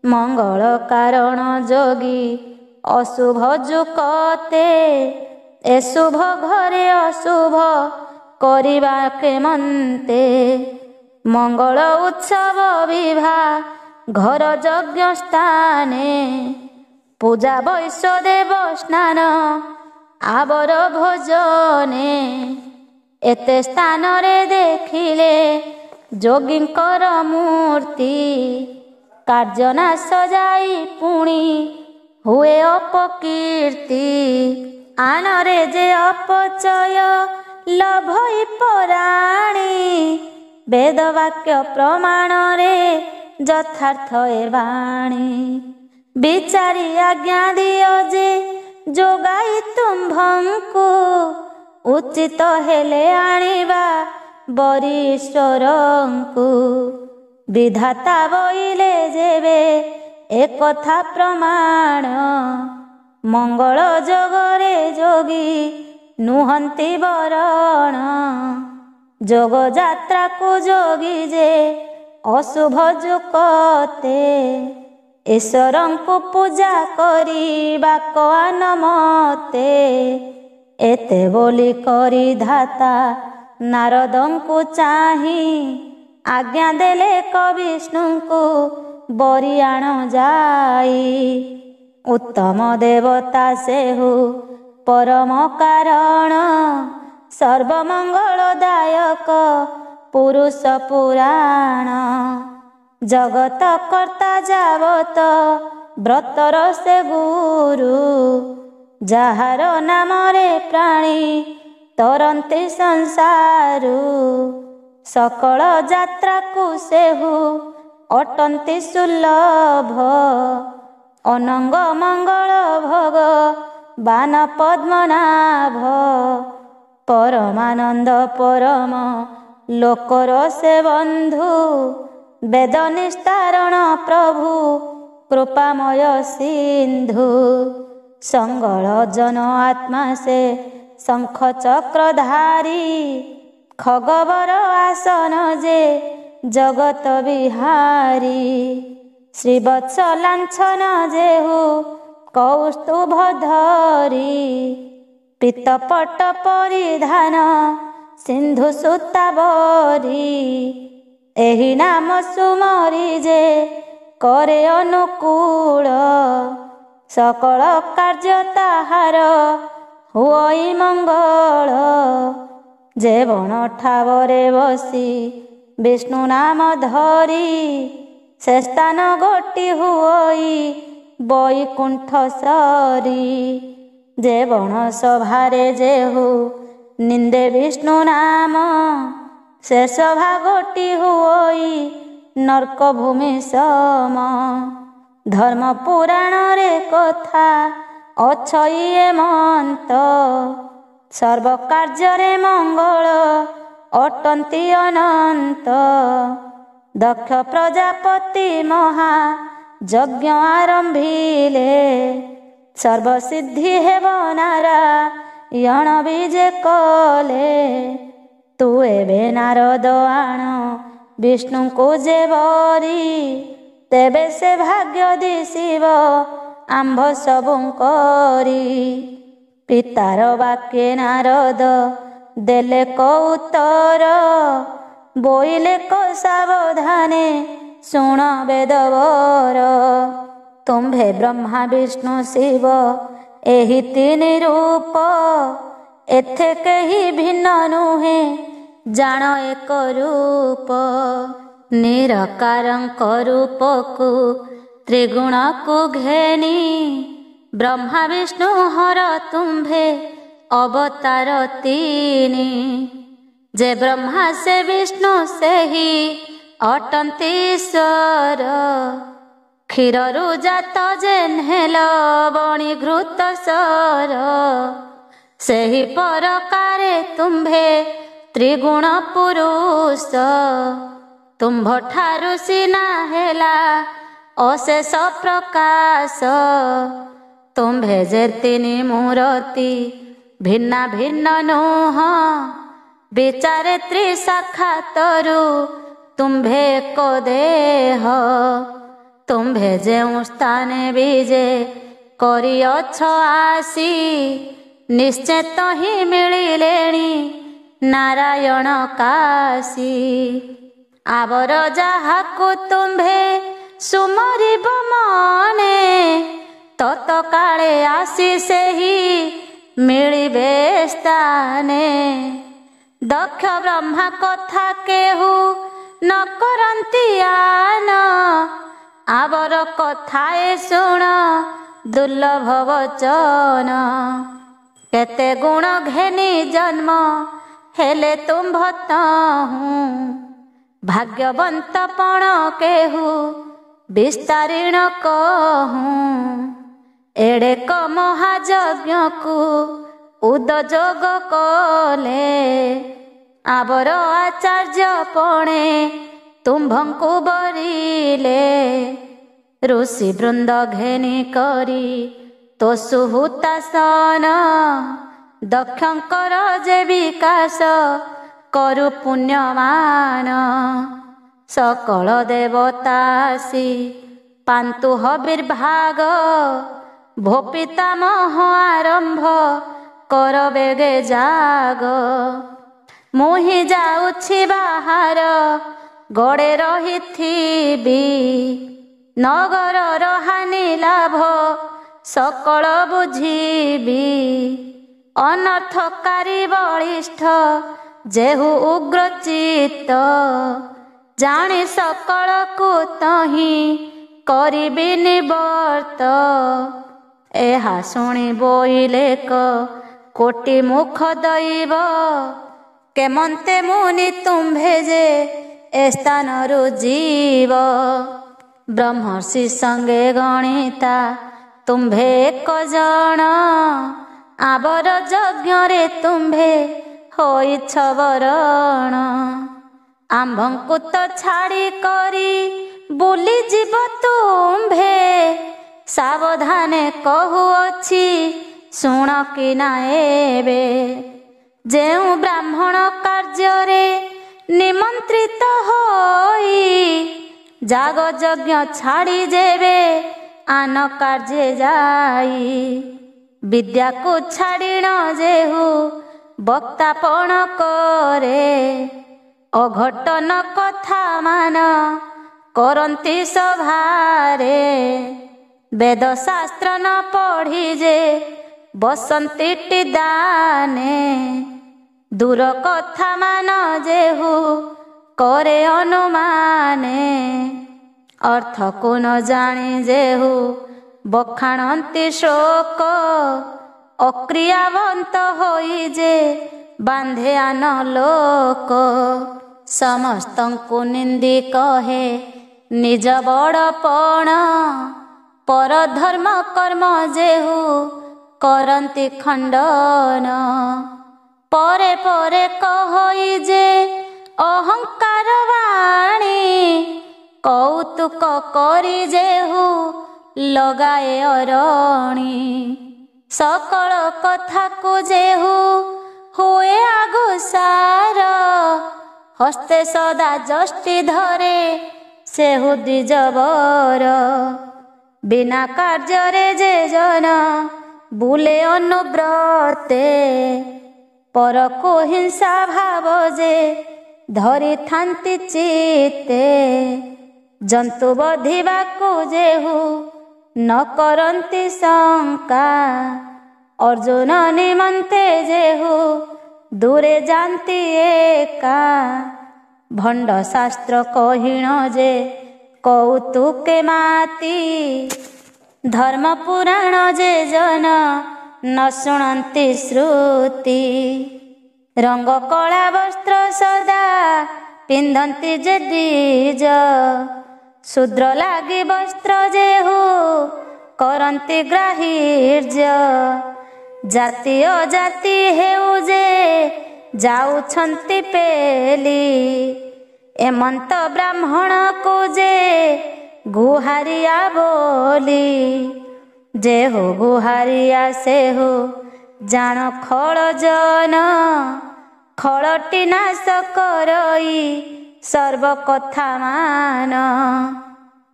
मंगल कारण जोगी অশুভ যুকতে এ শুভ ঘরে অশুভ করিবা কেমন্তে। মঙ্গল উৎসব বিভা ঘর যজ্ঞ স্থানে পূজা বৈশ্যদেব স্নান আবর ভোজনে। এতে স্থাନରେ ଦେଖିଲେ ଯୋଗୀଙ୍କର ମୂର୍ତ୍ତି କାର୍ଯ୍ୟ ନାଶ ଯାଇ ପୁଣି ହୁଏ ଅପକୀର୍ତ୍ତି। ଆନରେ ଯେ ଅପଚୟ ଲଭଇ ପରାଣୀ ବେଦ ବାକ୍ୟ ପ୍ରମାଣରେ ଯଥାର୍ଥ ଏ ବାଣୀ। ବିଚାରି ଆଜ୍ଞା ଦିଅ ଯେ ଯୋଗାଇ ତୁମ୍ଭଙ୍କୁ ଉଚିତ ହେଲେ ଆଣିବା ବରୀଶ୍ୱରଙ୍କୁ। ବିଧାତା ବଇଲେ ଯେବେ ଏକଥା ପ୍ରମାଣ ମଙ୍ଗଳ ଯୋଗରେ ଯୋଗୀ ନୁହନ୍ତି ବରଣ। ଯୋଗ ଯାତ୍ରାକୁ ଯୋଗୀ ଯେ ଅଶୁଭ ଯୁକତେ ଈଶ୍ୱରଙ୍କୁ ପୂଜା କରିବା କଆନ ମତେ। ଏତେ ବୋଲି କରି ଧାତା ନାରଦଙ୍କୁ ଚାହିଁ ଆଜ୍ଞା ଦେଲେ କବିଷ୍ଣୁଙ୍କୁ ବରିଆଣ ଯାଇ। ଉତ୍ତମ ଦେବତା ସେହୁ ପରମ କାରଣ ସର୍ବମଙ୍ଗଳଦାୟକ ପୁରୁଷ ପୁରାଣ। ଜଗତ କର୍ତ୍ତା ଯାବତ ବ୍ରତର ସେ ଗୁରୁ ଯାହାର ନାମରେ ପ୍ରାଣୀ ତରନ୍ତି ସଂସାରୁ। ସକଳ ଯାତ୍ରାକୁ ସେହୁ ଅଟନ୍ତି ସୁଲଭ ଅନଙ୍ଗ ମଙ୍ଗଳ ଭଗବାନ ପଦ୍ମନାଭ। ପରମାନନ୍ଦ ପରମ ଲୋକର ସେ ବନ୍ଧୁ ବେଦ ନିସ୍ତାରଣ ପ୍ରଭୁ କୃପାମୟ ସିନ୍ଧୁ। ସଙ୍ଗଳ ଜନ ଆତ୍ମା ସେ ଶଙ୍ଖ ଚକ୍ରଧାରୀ ଖଗବର ଆସନ ଯେ ଜଗତ ବିହାରୀ। ଶ୍ରୀବତ୍ସ ଲାଞ୍ଛନ ଯେହୁ କୌସ୍ତୁଭ ଧରି ପୀତପଟ ପରିଧାନ ସିନ୍ଧୁ ସୂତାବରୀ। ଏହି ନାମ ସୁମରି ଯେ କରେ ଅନୁକୂଳ ସକଳ କାର୍ଯ୍ୟ ତାହାର ହୁଅଇ ମଙ୍ଗଳ। ଯେ ବଣ ଠାବରେ ବସି ବିଷ୍ଣୁ ନାମ ଧରି ସେ ସ୍ଥାନ ଗୋଟି ହୁଅଇ ବୈକୁଣ୍ଠ ସରି। ଯେ ବଣ ସଭାରେ ଯେହୁ ନିନ୍ଦେ ବିଷ୍ଣୁ ନାମ ସେ ସଭା ଗୋଟି ହୁଅଇ ନର୍କ ଭୂମି ସମ। ଧର୍ମ ପୁରାଣରେ କଥା ଅଛଇ ଏମନ୍ତ ସର୍ବ କାର୍ଯ୍ୟରେ ମଙ୍ଗଳ ଅଟନ୍ତି ଅନନ୍ତ। ଦକ୍ଷ ପ୍ରଜାପତି ମହା ଯଜ୍ଞ ଆରମ୍ଭିଲେ ସର୍ବସିଦ୍ଧି ହେବ ନାରାୟଣ ବିଜେ କଲେ। ତୁ ଏବେ ନାରଦ ଆଣ ବିଷ୍ଣୁଙ୍କୁ ଯେ ବରି ତେବେ ସେ ଭାଗ୍ୟ ଦିଶିବ ଆମ୍ଭ ସବୁଙ୍କରି। ପିତାର ବାକ୍ୟେ ନାରଦ ଦେଲେ କଉତ୍ତର ବୋଇଲେ କ ସାବଧାନେ ଶୁଣ ବେଦବର। ତୁମ୍ଭେ ବ୍ରହ୍ମା ବିଷ୍ଣୁ ଶିବ ଏହି ତିନି ରୂପ ଏଥେ କେହି ଭିନ୍ନ ନୁହେଁ ଜାଣ ଏକ ରୂପ। ନିରକାରଙ୍କ ରୂପକୁ ତ୍ରିଗୁଣକୁ ଘେନି ବ୍ରହ୍ମା ବିଷ୍ଣୁ ହର ତୁମ୍ଭେ ଅବତାର ତିନି। ଯେ ବ୍ରହ୍ମା ସେ ବିଷ୍ଣୁ ସେହି ଅଟନ୍ତି ଈଶ୍ୱର। କ୍ଷୀରରୁ ଜାତ ଯେ ହେଲ ବଣି ଘୃତ ସର ସେହି ପରକାରେ ତୁମ୍ଭେ ତ୍ରିଗୁଣ ପୁରୁଷ। ତୁମ୍ଭ ଠାରୁ ସିନା ହେଲା ଅଶେଷ ପ୍ରକାଶ। ତୁମ୍ଭେ ଯେ ତିନି ମୂରତି ଭିନ୍ନ ଭିନ୍ନ ନୁହଁ ବିଚାରେ ତ୍ରିସାକ୍ଷାତରୁ ତୁମ୍ଭେ ଏକ ଦେହ। ତୁମ୍ଭେ ଯେଉଁ ସ୍ଥାନେ ବିଜେ କରିଅଛ ଆସି ନିଶ୍ଚେତ ହିଁ ମିଳିଲେଣି ନାରାୟଣ କାଶୀ। ଆବର ଯାହାକୁ ତୁମ୍ଭେ ସୁମରିବ ମନେ ତତକାଳେ ଆସି ସେହି ମିଳିବେ ସ୍ଥାନେ। ଦକ୍ଷ ବ୍ରହ୍ମା କଥା କେହୁ ନ କରନ୍ତି ଆନ ଆବର କଥାଏ ଶୁଣ ଦୁର୍ଲଭ ବଚନ। କେତେ ଗୁଣ ଘେନି ଜନ୍ମ ହେଲେ ତୁମ୍ଭ ତହୁଁ ଭାଗ୍ୟବନ୍ତ ପଣ କେହୁ ବିସ୍ତାରିଣ କହୁଁ। ଏଡ଼େକ ମହାଯଜ୍ଞକୁ ଉଦଯୋଗ କଲେ ଆବର ଆଚାର୍ଯ୍ୟ ପଣେ ତୁମ୍ଭଙ୍କୁ ବରିଲେ। ଋଷି ବୃନ୍ଦ ଘେନି କରି ତୋଷୁ ହୁତାସନ ଦକ୍ଷଙ୍କର ଯେ ବିକାଶ କରୁ ପୁଣ୍ୟମାନ। ସକଳ ଦେବତା ଆସି ପାନ୍ତୁ ହବିର୍ଭାଗ ଭୋ ପିତାମହ ଆରମ୍ଭ କର ବେଗେ ଜାଗ। ମୁଁ ହିଁ ଯାଉଛି ବାହାର ଗଡ଼େ ରହିଥିବି ନଗରର ହାନି ଲାଭ ସକଳ ବୁଝିବି। ଅନର୍ଥକାରୀ ବଳିଷ୍ଠ ଯେହୁ ଉଗ୍ର ଚିତ୍ତ ଜାଣି ସକଳକୁ ତହିଁ କରିବି ନିବର୍ତ୍ତ। ଏହା ଶୁଣି ବୋଇଲେ କୋଟି ମୁଖ ଦଇବ କେମନ୍ତେ ମୁନି ତୁମ୍ଭେ ଯେ ଏ ସ୍ଥାନରୁ ଯିବ। ବ୍ରହ୍ମର୍ଷି ସଙ୍ଗେ ଗଣିତା ତୁମ୍ଭେ ଏକ ଜଣ ଆବର ଯଜ୍ଞରେ ତୁମ୍ଭେ ହୋଇଛ ବରଣ। ଆମ୍ଭଙ୍କୁ ତ ଛାଡ଼ି କରି ବୁଲିଯିବ ତୁମ୍ଭେ ସାବଧାନେ କହୁଅଛି ଶୁଣ କି ନା ଏବେ। ଯେଉଁ ବ୍ରାହ୍ମଣ କାର୍ଯ୍ୟରେ ନିମନ୍ତ୍ରିତ ହୋଇ ଯାଗ ଯଜ୍ଞ ଛାଡ଼ି ଯେବେ ଆନ କାର୍ଯ୍ୟ ଯାଇ ବିଦ୍ୟାକୁ ଛାଡ଼ିଣ ଯେହୁ ବକ୍ତାପଣ କରେ ଅଘଟନ କଥା ମାନ କରନ୍ତି ସଭାରେ। ବେଦ ଶାସ୍ତ୍ର ନ ପଢ଼ି ଯେ ବସନ୍ତି ଦାନେ ଦୂର କଥା ମାନ ଯେହୁ କରେ ଅନୁମାନେ। ଅର୍ଥକୁ ନ ଜାଣି ଯେହୁ ବଖାଣନ୍ତି ଶୋକ ଅକ୍ରିୟାବନ୍ତ ହୋଇ ଯେ ବାନ୍ଧେ ଆନ ଲୋକ। ସମସ୍ତଙ୍କୁ ନିନ୍ଦି କହେ ନିଜ ବଡ଼ପଣ ପର ଧର୍ମ କର୍ମ ଯେହୁ କରନ୍ତି ଖଣ୍ଡନ। ପରେ ପରେ କହଇ ଯେ ଅହଙ୍କାର ବାଣୀ କୌତୁକ କରି ଯେହୁ ଲଗାଏ ଅରଣି। ସକଳ କଥାକୁ ଯେହୁ ହୁଏ ଆଗୁସାର ହସ୍ତେ ସଦା ଯଷ୍ଟି ଧରେ ସେହୁ ଦ୍ୱିଜବର। ବିନା କାର୍ଯ୍ୟରେ ଯେ ଜନ ବୁଲେ ଅନୁବ୍ରତେ ପରକୁ ହିଂସା ଭାବ ଯେ ଧରିଥାନ୍ତି ଚିତେ। ଜନ୍ତୁ ବଧିବାକୁ ଯେହୁ ନ କରନ୍ତି ଶଙ୍କା ଅର୍ଜୁନ ନିମନ୍ତେ ଯେହୁ ଦୂରେ ଯାନ୍ତି ଏକା। ଭଣ୍ଡ ଶାସ୍ତ୍ର କହିଣ ଯେ କୌତୁକେ ମାତି ଧର୍ମ ପୁରାଣ ଯେ ଜନ ନ ଶୁଣନ୍ତି ଶ୍ରୁତି। ରଙ୍ଗ କଳା ବସ୍ତ୍ର ସଦା ପିନ୍ଧନ୍ତି ଯେ ଦ୍ୱିଜ ଶୂଦ୍ର ଲାଗି ବସ୍ତ୍ର ଯେହୁ କରନ୍ତି ଗ୍ରାହୀର୍ଯ୍ୟ। ଜାତି ଅଜାତି ହେଉ ଯେ ଯାଉଛନ୍ତି ପେଲି ଏମନ୍ତ ବ୍ରାହ୍ମଣକୁ ଯେ ଗୁହାରିଆ ବୋଲି। ଯେହୁ ଗୁହାରିଆ ସେହୁ ଜାଣ ଖଳ ଜନ ଖଳଟି ନାଶ କରଇ ସର୍ବ କଥା ମାନ।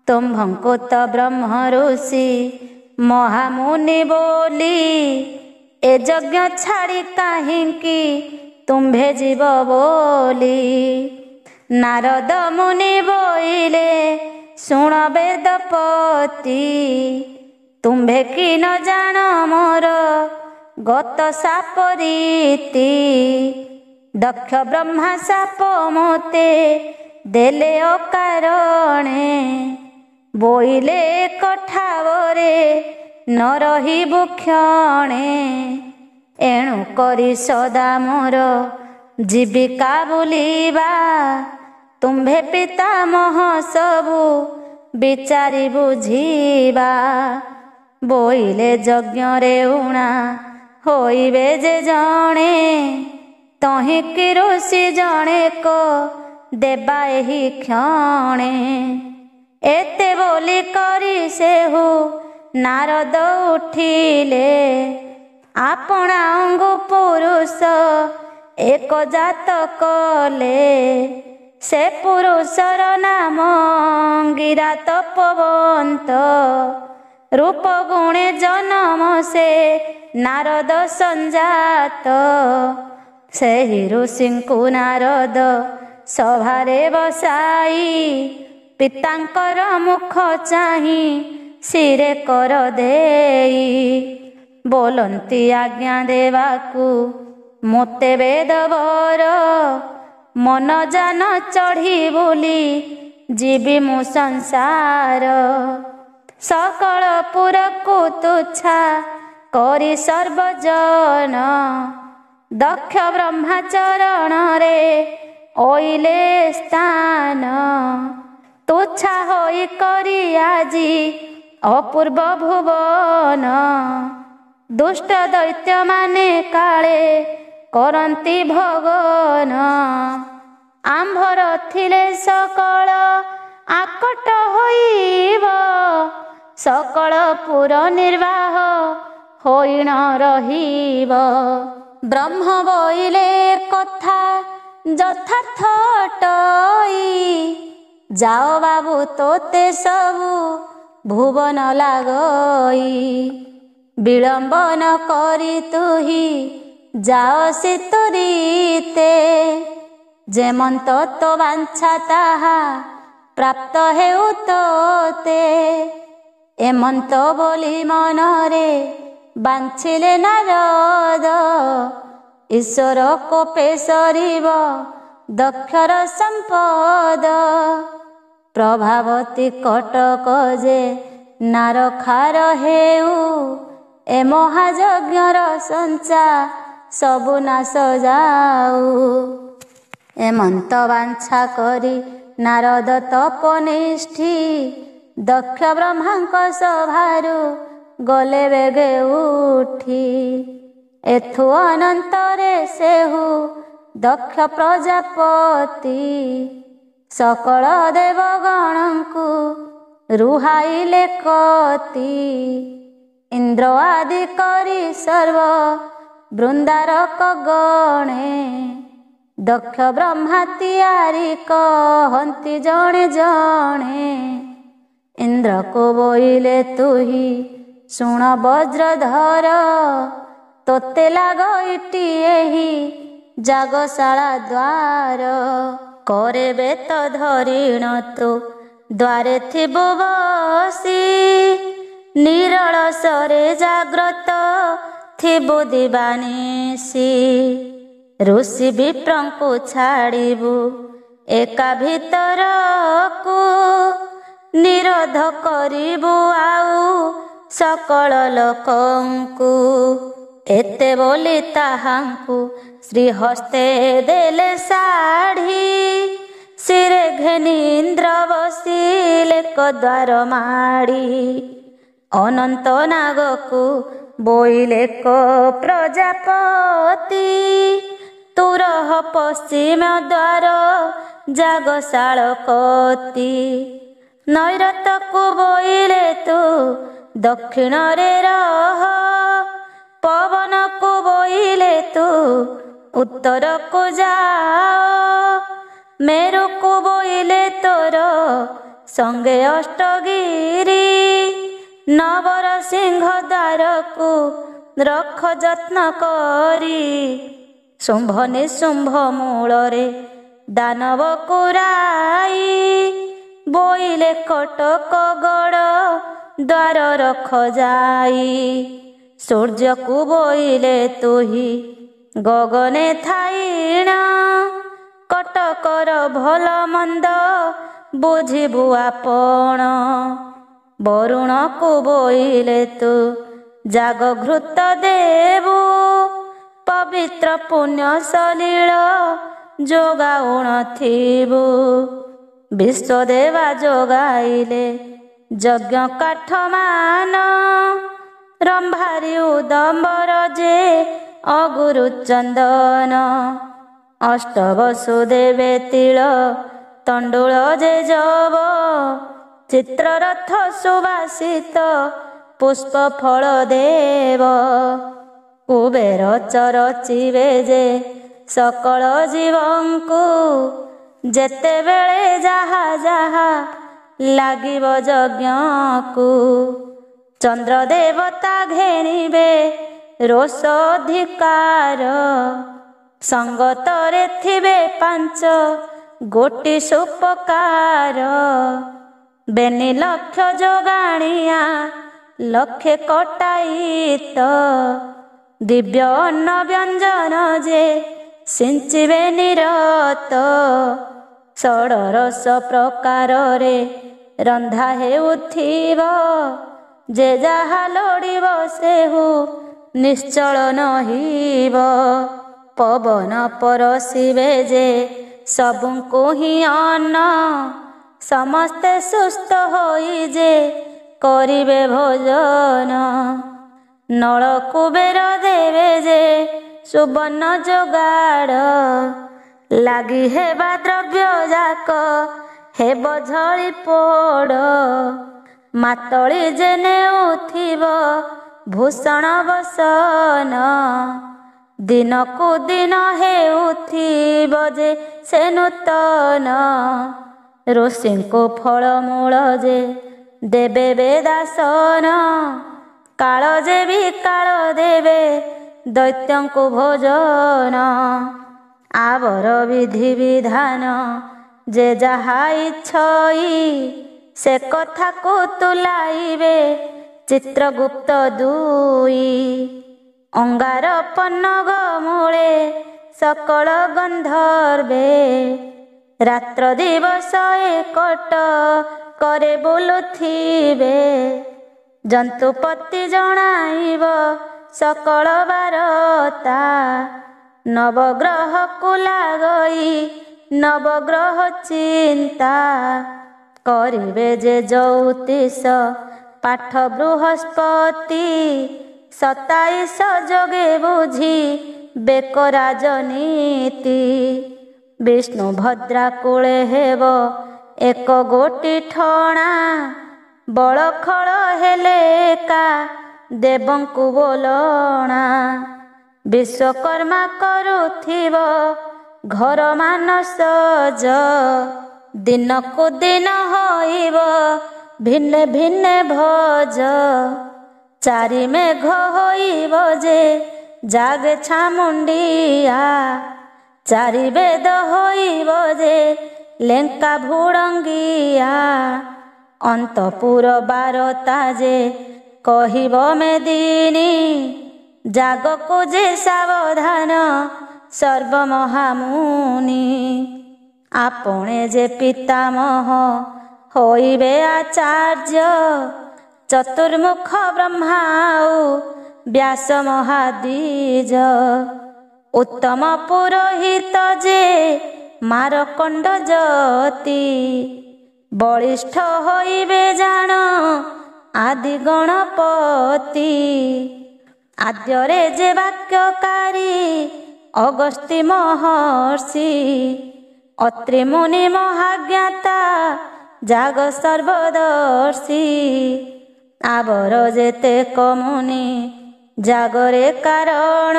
ତୁମ୍ଭଙ୍କୁ ତ ବ୍ରହ୍ମ ଋଷି ମହାମୁନି ବୋଲି ଏ ଯଜ୍ଞ ଛାଡ଼ି କାହିଁକି ତୁମ୍ଭେ ଯିବ ବୋଲି। ନାରଦ ମୁନି ବୋଇଲେ ଶୁଣ ବେଦପତି, ତୁମ୍ଭେ କି ନ ଜାଣ ମୋର ଗତ ସାପ ରୀତି। ଦକ୍ଷ ବ୍ରହ୍ମା ସାପ ମୋତେ ଦେଲେ ଅକାରଣେ, ବୋଇଲେ କଠାବରେ ନ ରହିବୁ କ୍ଷଣେ। ଏଣୁ କରି ସଦା ମୋର ଜୀବିକା ବୁଲିବା, ତୁମ୍ଭେ ପିତାମହ ସବୁ ବିଚାରି ବୁଝିବା। ବୋଇଲେ ଯଜ୍ଞରେ ଉଣା ହୋଇବେ ଯେ ଜଣେ, ତହିଁକି ଋଷି ଜଣେକ ଦେବା ଏହି କ୍ଷଣେ। ଏତେ ବୋଲି କରି ସେହୁ ନାରଦ ଉଠିଲେ, ଆପଣା ଅଙ୍ଗୁ ପୁରୁଷ ଏକ ଜାତ କଲେ। ସେ ପୁରୁଷର ନାମ ଗିରା ତପବନ୍ତ, ରୂପ ଗୁଣେ ଜନମ ସେ ନାରଦ ସଞ୍ଜାତ। ସେହି ଋଷିଙ୍କୁ ନାରଦ ସଭାରେ ବସାଇ, ପିତାଙ୍କର ମୁଖ ଚାହିଁ ଶିରେ କର ଦେଇ। ବୋଲନ୍ତି ଆଜ୍ଞା ଦେବାକୁ ମୋତେ ବେଦବର, ମନ ଜାନ ଚଢ଼ି ବୋଲି ଯିବି ମୁଁ ସଂସାର। ସକଳ ପୁରକୁ ତୁଚ୍ଛା କରି ସର୍ବଜନ, ଦକ୍ଷ ବ୍ରହ୍ମା ଚରଣରେ ଓଇଲେ ସ୍ଥାନ। ତୁଚ୍ଛା ହୋଇ କରି ଆଜି ଅପୂର୍ବ ଭୁବନ, ଦୁଷ୍ଟ ଦୈତ୍ୟମାନେ କାଳେ କରନ୍ତି ଭଗନ। ଆମ୍ଭର ଥିଲେ ସକଳ ଆକଟ ହୋଇବ, ସକଳ ପୁର ନିର୍ବାହ ହୋଇ ନ ରହିବ। ବ୍ରହ୍ମ ବୋଇଲେ କଥା ଯଥାର୍ଥ ଅଟଇ, ଯାଅ ବାବୁ ତୋତେ ସବୁ ଭୁବନ ଲାଗଇ। ବିଳମ୍ବ ନ କରି ତୁହି ଯାଅ ଶୀତୁରୀତେ, ଯେମନ୍ତ ତୋ ବାଞ୍ଛା ତାହା ପ୍ରାପ୍ତ ହେଉ ତୋତେ। ଏମନ୍ତ ବୋଲି ମନରେ ବାଞ୍ଛିଲେ ନାରଦ, ଈଶ୍ୱର କୋପେ ସରିବ ଦକ୍ଷର ସମ୍ପଦ। ପ୍ରଭାବତୀ କଟକ ଯେ ନାରଖାର ହେଉ, ଏ ମହାଯଜ୍ଞର ସଞ୍ଚା ସବୁ ନାଶ ଯାଉ। ଏମନ୍ତ ବାଞ୍ଛା କରି ନାରଦ ତପନିଷ୍ଠି, ଦକ୍ଷ ବ୍ରହ୍ମାଙ୍କ ସଭାରୁ ଗଲେ ବେଗେ ଉଠି। ଏଥୁ ଅନନ୍ତରେ ସେହୁ ଦକ୍ଷ ପ୍ରଜାପତି, ସକଳ ଦେବଗଣଙ୍କୁ ରୁହାଇଲେ କତି। ଇନ୍ଦ୍ର ଆଦି କରି ସର୍ବ ବୃନ୍ଦାରକ ଗଣେ, ଦକ୍ଷ ବ୍ରହ୍ମା ତିଆରି କହନ୍ତି ଜଣେ ଜଣେ। ଇନ୍ଦ୍ରକୁ ବୋଇଲେ ତୁହି ଶୁଣ ବଜ୍ରଧର, ତୋତେ ଲାଗ ଇଟି ଏହି ଯାଗଶାଳା ଦ୍ୱାର। କରେ ବେତ ଧରିଣ ତୁ ଦ୍ୱାରେ ଥିବୁ ବସି, ନିରଳସରେ ଜାଗ୍ରତ ଥିବୁ ଦିବାନିଶି। ଋଷି ବିପ୍ରଙ୍କୁ ଛାଡ଼ିବୁ ଏକା ଭିତରକୁ, ନିରୋଧ କରିବୁ ଆଉ ସକଳ ଲୋକଙ୍କୁ। ଏତେ ବୋଲି ତାହାଙ୍କୁ ଶ୍ରୀହସ୍ତେ ଦେଲେ ଶାଢ଼ୀ, ଶିରେ ଘେନି ଇନ୍ଦ୍ର ବସିଲେ କଦ୍ୱାର ମାଡ଼ି। ଅନନ୍ତ ନାଗକୁ ବୋଇଲେ କ ପ୍ରଜାପତି, ତୁରହ ପଶ୍ଚିମ ଦ୍ୱାର ଯାଗଶାଳ କତି। ନୈରତକୁ ବୋଇଲେ ତୁ ଦକ୍ଷିଣରେ ରହ, ପବନକୁ ବୋଇଲେ ତୁ ଉତ୍ତରକୁ ଯାଅ। ମେରୁକୁ ବୋଇଲେ ତୋର ସଙ୍ଗେ ଅଷ୍ଟଗିରି, ନବର ସିଂହ ଦ୍ୱାରକୁ ରଖ ଯତ୍ନ କରି। ଶୁମ୍ଭ ନିଶୁମ୍ଭ ମୂଳରେ ଦାନବ କୁରାଇ। ବୋଇଲେ କଟକ ଗଡ଼ ଦ୍ୱାର ରଖ ଯାଇ। ସୂର୍ଯ୍ୟକୁ ବୋଇଲେ ତୁହି ଗଗନେ ଥାଇଣ। କଟକର ଭଲ ମନ୍ଦ ବୁଝିବୁ ଆପଣ। ବରୁଣକୁ ବୋଇଲେ ତୁ ଜାଗଘୃତ ଦେବୁ। ପବିତ୍ର ପୁଣ୍ୟ ସଲିଳ ଯୋଗାଉଣ ଥିବୁ। ବିଶ୍ୱଦେବା ଯୋଗାଇଲେ ଯଜ୍ଞ କାଠମାନ। ରମ୍ଭାରି ଉଦମ୍ବର ଯେ ଅଗୁରୁ ଚନ୍ଦନ। ଅଷ୍ଟବସୁଦେବେ ତିଳ ତଣ୍ଡୁଳ ଯେ ଯବ। ଚିତ୍ରରଥ ସୁବାସିତ ପୁଷ୍ପ ଫଳ ଦେବ। କୁବେର ଚରଚିବେ ଯେ ସକଳ ଜୀବଙ୍କୁ। ଯେତେବେଳେ ଯାହା ଯାହା ଲାଗିବ ଯଜ୍ଞକୁ। ଚନ୍ଦ୍ର ଦେବତା ଘେଣିବେ ରୋଷ ଅଧିକାର। ସଙ୍ଗତରେ ଥିବେ 5 ଗୋଟି ସୁପକାର। ବେନି ଲକ୍ଷ ଯୋଗାଣିଆ ଲକ୍ଷେ କଟାଇତ। ଦିବ୍ୟ ଅନ୍ନ ବ୍ୟଞ୍ଜନ ଯେ ସିଞ୍ଚିବେ ନିରତ। ଷଡ଼ରସ ପ୍ରକାରରେ ରନ୍ଧା ହେଉଥିବ। ଯେ ଯାହା ଲୋଡ଼ିବ ସେହୁ ନିଶ୍ଚଳ ନହିବ। ପବନ ପରଶିବେ ଯେ ସବୁଙ୍କୁ ହିଁ ଅନ୍ନ। ସମସ୍ତେ ସୁସ୍ଥ ହୋଇ ଯେ କରିବେ ଭୋଜନ। ନଳ କୁବେର ଦେବେ ଯେ ସୁବର୍ଣ୍ଣ ଯୋଗାଡ଼। ଲାଗି ହେବା ଦ୍ରବ୍ୟ ଯାକ ହେବ ଝଳି ପୋଡ଼। ମାତଳି ଯେ ନେଉଥିବ ଭୂଷଣ ବସନ। ଦିନକୁ ଦିନ ହେଉଥିବ ଯେ ସେ ନୂତନ। ଋଷିଙ୍କୁ ଫଳମୂଳ ଯେ ଦେବେ ବେଦାସନ। କାଳ ଯେ ବିକାଳ ଦେବେ ଦୈତ୍ୟଙ୍କୁ ଭୋଜନ। ଆବର ବିଧି ବିଧାନ ଯେ ଯାହା ଇଚ୍ଛଇ। ସେ କଥାକୁ ତୁଲାଇବେ ଚିତ୍ରଗୁପ୍ତ 2। ଅଙ୍ଗାର ପନଗ ମୂଳେ ସକଳ ଗନ୍ଧର୍ବେ। ରାତ୍ର ଦିବସ ଏକଟ করে ବୁଲୁଥିବେ। ଯନ୍ତୁପତି ଜଣାଇବ ସକଳ ବାରତା। ନବଗ୍ରହକୁ ଲାଗଇ ନବଗ୍ରହ ଚିନ୍ତା। କରିବେ ଯେ 34 ପାଠ ବୃହସ୍ପତି। 27 ଯୋଗେ ବୁଝି ବେକ ରାଜନୀତି। ବିଷ୍ଣୁ ଭଦ୍ରା କୂଳେ ହେବ 1 ଗୋଟି ଠଣା। ବଳଖଳ ହେଲେ ଏକା ଦେବଙ୍କୁ ବୋଲଣା। ବିଶ୍ୱକର୍ମା କରୁଥିବ ଘର ମାନ ସଜ। ଦିନକୁ ଦିନ ହୋଇବ ଭିନ୍ନେ ଭିନ୍ନେ ଭୋଜ। 4 ମେଘ ହୋଇବ ଯେ ଜାଗେ ଛାମୁଣ୍ଡିଆ। 4 ବେଦ ହୋଇବ ଯେ ଲେଙ୍କା ଭୁଡଙ୍ଗିଆ। ଅନ୍ତପୁର 12ଟା ଯେ କହିବ ମେଦିନୀ। ଜାଗକୁ ଯେ ସାବଧାନ ସର୍ବମହାମୁନି। ଆପଣେ ଯେ ପିତାମହ ହୋଇବେ ଆଚାର୍ଯ୍ୟ। ଚତୁର୍ମୁଖ ବ୍ରହ୍ମା ଆଉ ବ୍ୟାସ ମହାଦ୍ୱିଜ। ଉତ୍ତମ ପୁରୋହିତ ଯେ ମାରକଣ୍ଡ ଜ୍ୟୋତି। ବଳିଷ୍ଠ ହୋଇବେ ଜାଣ ଆଦି ଗଣପତି। ଆଦ୍ୟରେ ଯେ ବାକ୍ୟକାରୀ ଅଗସ୍ତ୍ୟ ମହର୍ଷି। ଅତ୍ରି ମୁନି ମହାଜ୍ଞାତା ଜାଗ ସର୍ବଦର୍ଶୀ। ଆବର ଯେତେକ ମୁନି ଜାଗରେ କାରଣ।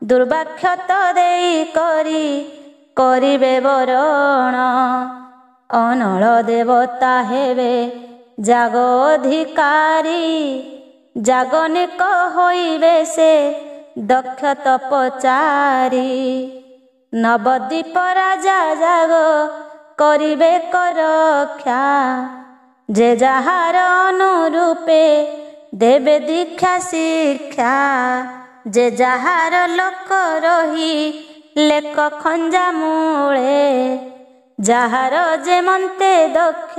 ଦୁର୍ବାକ୍ଷତ ଦେଇ କରି କରିବେ ବରଣ। ଅନଳ ଦେବତା ହେବେ ଜାଗ ଅଧିକାରୀ ଜାଗନିକ ହୋଇବେ ସେ ଦକ୍ଷ ତପଚାରୀ। ନବଦ୍ୱୀପ ରାଜା ଜାଗ କରିବେ କରକ୍ଷା ଯେ ଯାହାର ଅନୁରୂପେ ଦେବେ ଦୀକ୍ଷା ଶିକ୍ଷା। ଯେ ଯାହାର ଲୋକ ରହି ଲେକ ଖଞ୍ଜା ମୂଳେ ଯାହାର ଯେମନ୍ତେ ଦକ୍ଷ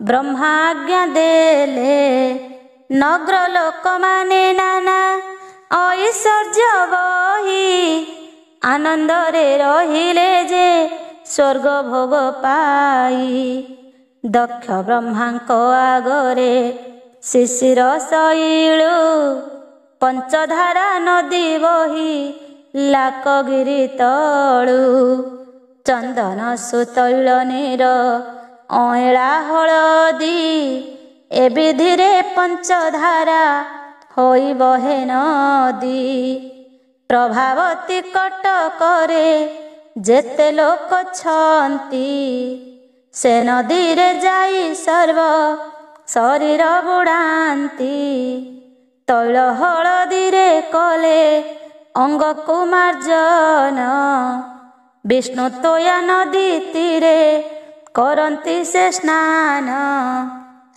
ବ୍ରହ୍ମା ଆଜ୍ଞା ଦେଲେ। ନଗ୍ର ଲୋକମାନେ ନାନା ଐଶ୍ୱର୍ଯ୍ୟ ବହି ଆନନ୍ଦରେ ରହିଲେ ଯେ ସ୍ୱର୍ଗ ଭୋଗ ପାଇ। ଦକ୍ଷ ବ୍ରହ୍ମାଙ୍କ ଆଗରେ ଶିଶିର ଶୈଳୁ ପଞ୍ଚଧାରା ନଦୀ ବହି ଲାକଗିରି ତଳୁ। ଚନ୍ଦନ ସୁତୈଳ ନୀର ଅଁଳା ହଳଦୀ ଏ ବିଧିରେ ପଞ୍ଚଧାରା ହୋଇ ବହେ ନଦୀ। ପ୍ରଭାବତୀ କଟକରେ ଯେତେ ଲୋକ ଛନ୍ତି ସେ ନଦୀରେ ଯାଇ ସର୍ବ ଶରୀର ବୁଡ଼ାନ୍ତି। ତୈଳ ହଳଦୀରେ କଲେ ଅଙ୍ଗକୁ ମାର୍ଜନ ବିଷ୍ଣୁ ତୋୟା ନଦୀ ତୀରେ କରନ୍ତି ସେ ସ୍ନାନ।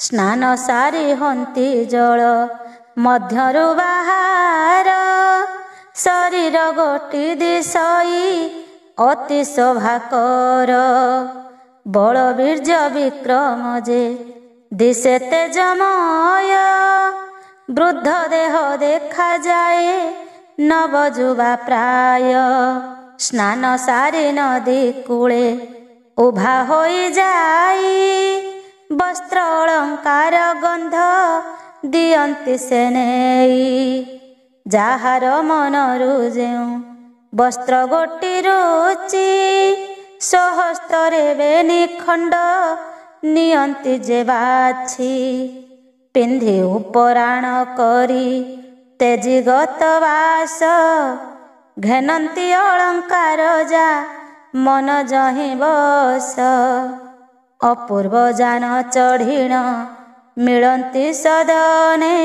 ସ୍ନାନ ସାରି ହନ୍ତି ଜଳ ମଧ୍ୟରୁ ବାହାର ଶରୀର ଗୋଟି ଦିଶଇ ଅତି ଶୋଭାକର। ବଳ ବୀର୍ଯ୍ୟ ବିକ୍ରମ ଯେ ଦିଶେ ତେଜମୟ ବୃଦ୍ଧ ଦେହ ଦେଖାଯାଏ ନବଯୁବା ପ୍ରାୟ। ସ୍ନାନ ସାରି ନଦୀ କୂଳେ ଉଭା ହୋଇଯାଇ ବସ୍ତ୍ର ଅଳଙ୍କାର ଗନ୍ଧ ଦିଅନ୍ତି ସେ ନେଇ। ଯାହାର ମନରୁ ଯେଉଁ ବସ୍ତ୍ର ଗୋଟି ରୁଚି ସ୍ୱହସ୍ତରେ ବେନି ଖଣ୍ଡ ନିଅନ୍ତି ଯେ ବାଛି। ପିନ୍ଧି ଉପରାଣ କରି ତେଜିଗତ ବାସ ଘେନନ୍ତି ଅଳଙ୍କାର ଯା ମନ ଯହିଁ ବସ। ଅପୂର୍ବ ଯାନ ଚଢ଼ିଣ ମିଳନ୍ତି ସଦନେ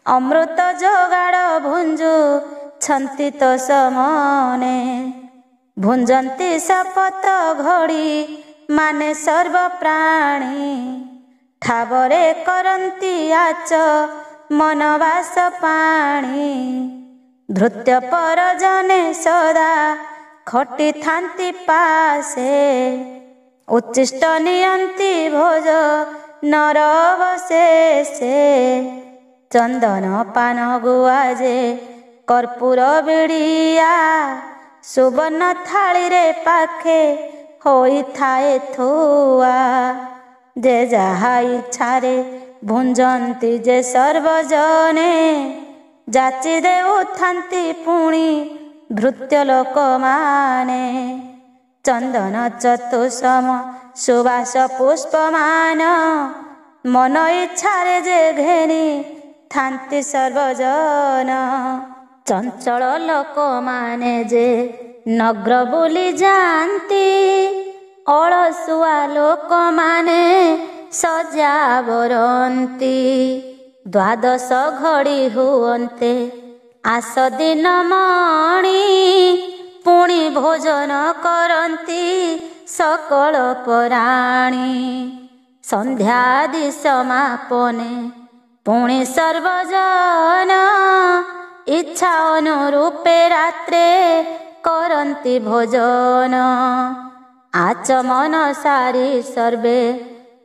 ଅମୃତ ଯୋଗାଡ଼ ଭୁଞ୍ଜୁ ଛନ୍ତି ତ ସମନେ। ଭୁଞ୍ଜନ୍ତି ଶପଥ ଘଡ଼ି ମାନେ ସର୍ବ ପ୍ରାଣୀ ଠାବରେ କରନ୍ତି ଆଚ ମନବାସ ପାଣି। ଧୃତ୍ୟ ପରଜନେ ସଦା ଖଟିଥାନ୍ତି ପାଶେ ଉଚ୍ଚିଷ୍ଟ ନିଅନ୍ତି ଭୋଜ ନରବଶେଷେ। ଚନ୍ଦନ ପାନ ଗୁଆ ଯେ କର୍ପୂର ବିଡ଼ିଆ ସୁବର୍ଣ୍ଣ ଥାଳିରେ ପାଖେ ହୋଇଥାଏ ଥୁଆ। ଯେ ଯାହା ଇଚ୍ଛାରେ ଭୁଞ୍ଜନ୍ତି ଯେ ସର୍ବଜନେ ଯାଚି ଦେଉଥାନ୍ତି ପୁଣି ଭୃତ୍ୟ ଲୋକମାନେ। ଚନ୍ଦନ ଚତୁସମ ସୁବାସ ପୁଷ୍ପମାନ ମନ ଇଚ୍ଛାରେ ଯେ ଘେନି ଥାନ୍ତି ସର୍ବଜନ। ଚଞ୍ଚଳ ଲୋକମାନେ ଯେ ନଗ୍ର ବୁଲି ଯାଆନ୍ତି ଅଳସୁଆ ଲୋକମାନେ ସଜା ବରନ୍ତି। ଦ୍ୱାଦଶ ଘଡ଼ି ହୁଅନ୍ତେ ଆସ ଦିନ ମଣି ପୁଣି ଭୋଜନ କରନ୍ତି ସକଳ ପରାଣୀ। ସନ୍ଧ୍ୟାଦି ସମାପନେ ପୁଣି ସର୍ବଜନ ଇଚ୍ଛା ଅନୁରୂପେ ରାତ୍ରେ କରନ୍ତି ଭୋଜନ। ଆଚମନ ସାରି ସର୍ବେ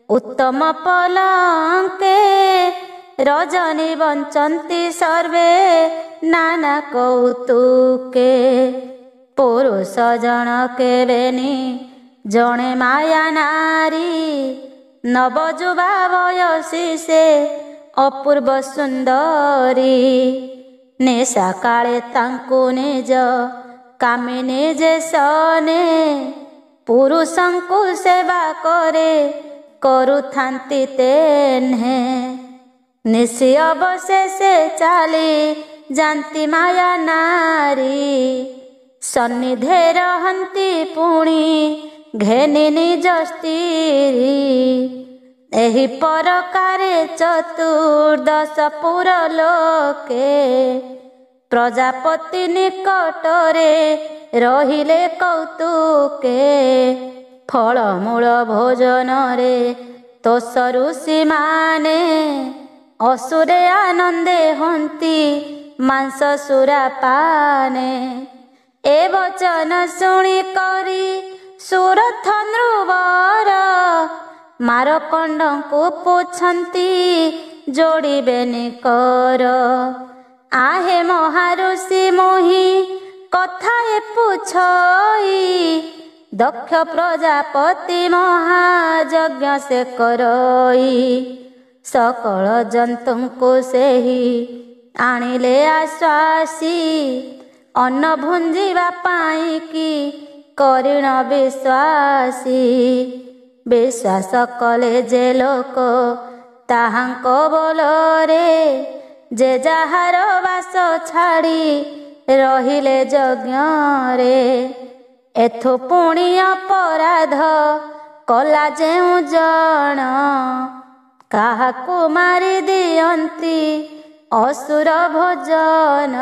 ଉତ୍ତମ ପଲଙ୍କେ ରଜନୀ ବଞ୍ଚନ୍ତି ସର୍ବେ ନାନା କୌତୁକେ। ପୁରୁଷ ଜଣକେ ବେନି ଜଣେ ମାୟା ନାରୀ ନବଯୁବା ବୟସୀ ସେ ଅପୂର୍ବ ସୁନ୍ଦରୀ। ନିଶା କାଳେ ତାଙ୍କୁ ନିଜ କାମିନୀ ଯେ ସନେ ପୁରୁଷଙ୍କୁ ସେବା କରେ କରୁଥାନ୍ତି ତେହ୍ନେ। ନିଶି ଅବଶେଷେ ଚାଲି ଯାନ୍ତି ମାୟା ନାରୀ ସନ୍ନିଧେ ରହନ୍ତି ପୁଣି ଘେନି ନିଜ ସ୍ତ୍ରୀ। ଏହି ପ୍ରକାରେ ଚତୁର୍ଦଶ ପୁର ଲୋକେ ପ୍ରଜାପତି ନିକଟରେ ରହିଲେ କୌତୁକେ। ଫଳମୂଳ ଭୋଜନରେ ତୋଷ ଋଷିମାନେ ଅସୁରେ ଆନନ୍ଦେ ହନ୍ତି ମାଂସ ସୁରାପାନେ। ଏ ବଚନ ଶୁଣି କରି ସୁରଥ ନୃବର ମାରକଣ୍ଡଙ୍କୁ ପୁଛନ୍ତି ଯୋଡ଼ିବେନି କର। ଆହେ ମହାଋଷି ମୋହି କଥାଏ ପୁଛଇ ଦକ୍ଷ ପ୍ରଜାପତି ମହାଯଜ୍ଞ ସେ କରଇ। ସକଳ ଜନ୍ତୁଙ୍କୁ ସେହି ଆଣିଲେ ଆଶ୍ୱାସୀ ଅନ୍ନ ଭୁଞ୍ଜିବା ପାଇଁ କି କରିଣ ବିଶ୍ୱାସୀ। ବିଶ୍ୱାସ କଲେ ଯେ ଲୋକ ତାହାଙ୍କ ବଳରେ ଯେ ଯାହାର ବାସ ଛାଡ଼ି ରହିଲେ ଯଜ୍ଞରେ। ଏଥୁ ପୁଣି ଅପରାଧ କଲା ଯେଉଁ ଜଣ କାହାକୁ ମାରି ଦିଅନ୍ତି ଅସୁର ଭୋଜନ।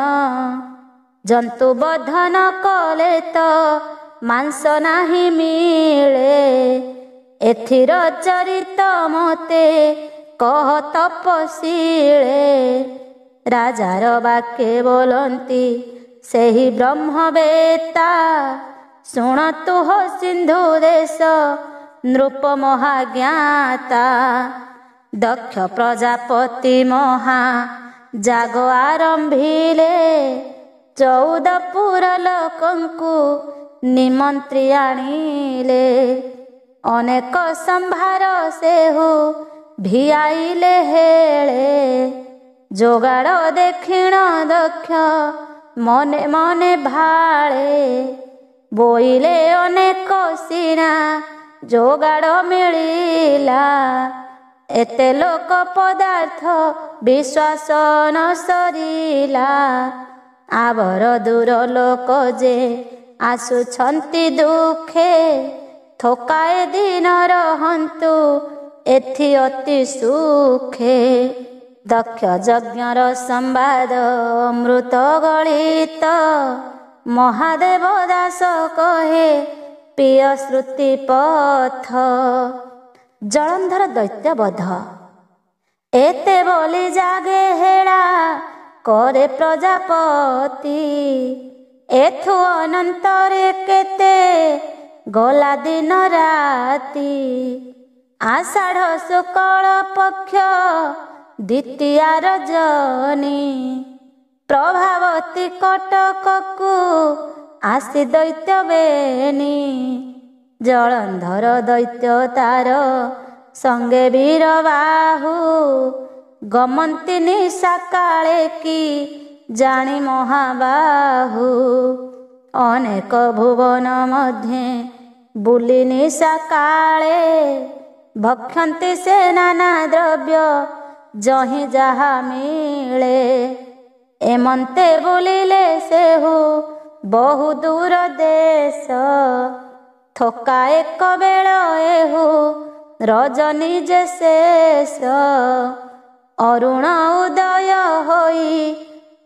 ଜନ୍ତୁ ବଧନ କଲେ ତ ମାଂସ ନାହିଁ ମିଳେ ଏଥିର ଚରିତ ମୋତେ କହ ତପଶୀଳେ। ରାଜାର ବାକ୍ୟ ବୋଲନ୍ତି ସେହି ବ୍ରହ୍ମବେତ୍ତା ଶୁଣତୁ ହୋ ସିନ୍ଧୁ ଦେଶ ନୃପ ମହାଜ୍ଞାତା। ଦକ୍ଷ ପ୍ରଜାପତି ମହା ଯାଗ ଆରମ୍ଭିଲେ 14 ପୁର ଲୋକଙ୍କୁ ନିମନ୍ତ୍ରୀ ଆଣିଲେ। ଅନେକ ସମ୍ଭାର ସେହୁ ଭିଆଇଲେ ହେଳେ ଯୋଗାଡ଼ ଦେଖିଣ ଦକ୍ଷ ମନେ ମନେ ଭାଳେ। ବୋଇଲେ ଅନେକ ସିନା ଯୋଗାଡ଼ ମିଳିଲା ଏତେ ଲୋକ ପଦାର୍ଥ ବିଶ୍ୱାସ ନ ସରିଲା। ଆବର ଦୂର ଲୋକ ଯେ ଆସୁଛନ୍ତି ଦୁଃଖେ ଥୋକାଏ ଦିନ ରହନ୍ତୁ ଏଥି ଅତି ସୁଖେ। ଦକ୍ଷ ଯଜ୍ଞର ସମ୍ବାଦ ଅମୃତ ଗଳିତ ମହାଦେବ ଦାସ କହେ ପ୍ରିୟ ଶ୍ରୁତି ପଥ। ଜଳନ୍ଧର ଦୈତ୍ୟ ବଧ ଏତେ ବୋଲି ଜାଗେ ହେଳା କରେ ପ୍ରଜାପତି। ଏଥୁ ଅନନ୍ତରେ କେତେ ଗଲା ଦିନ ରାତି। ଆଷାଢ଼ ଶୁକ୍ଳ ପକ୍ଷ ଦ୍ୱିତୀୟା ରଜନୀ ପ୍ରଭାବତୀ କଟକକୁ ଆସି ଦୈତ୍ୟ ବେନି। ଜଳନ୍ଧର ଦୈତ୍ୟ ତାର ସଙ୍ଗେ ବୀର ବାହୁ ଗମନ୍ତି ନିଶା କାଳେ କି ଜାଣି ମହାବାହୁ। ଅନେକ ଭୁବନ ମଧ୍ୟେ ବୁଲି ନିଶା କାଳେ ଭକ୍ଷନ୍ତି ସେ ନାନା ଦ୍ରବ୍ୟ ଯହିଁ ଯାହା ମିଳେ। ଏମନ୍ତେ ବୁଲିଲେ ସେହୁ ବହୁ ଦୂର ଦେଶ ଥକା ଏକ ବେଳ ଏହୁ ରଜନୀ ଯେ ଶେଷ। ଅରୁଣ ଉଦୟ ହୋଇ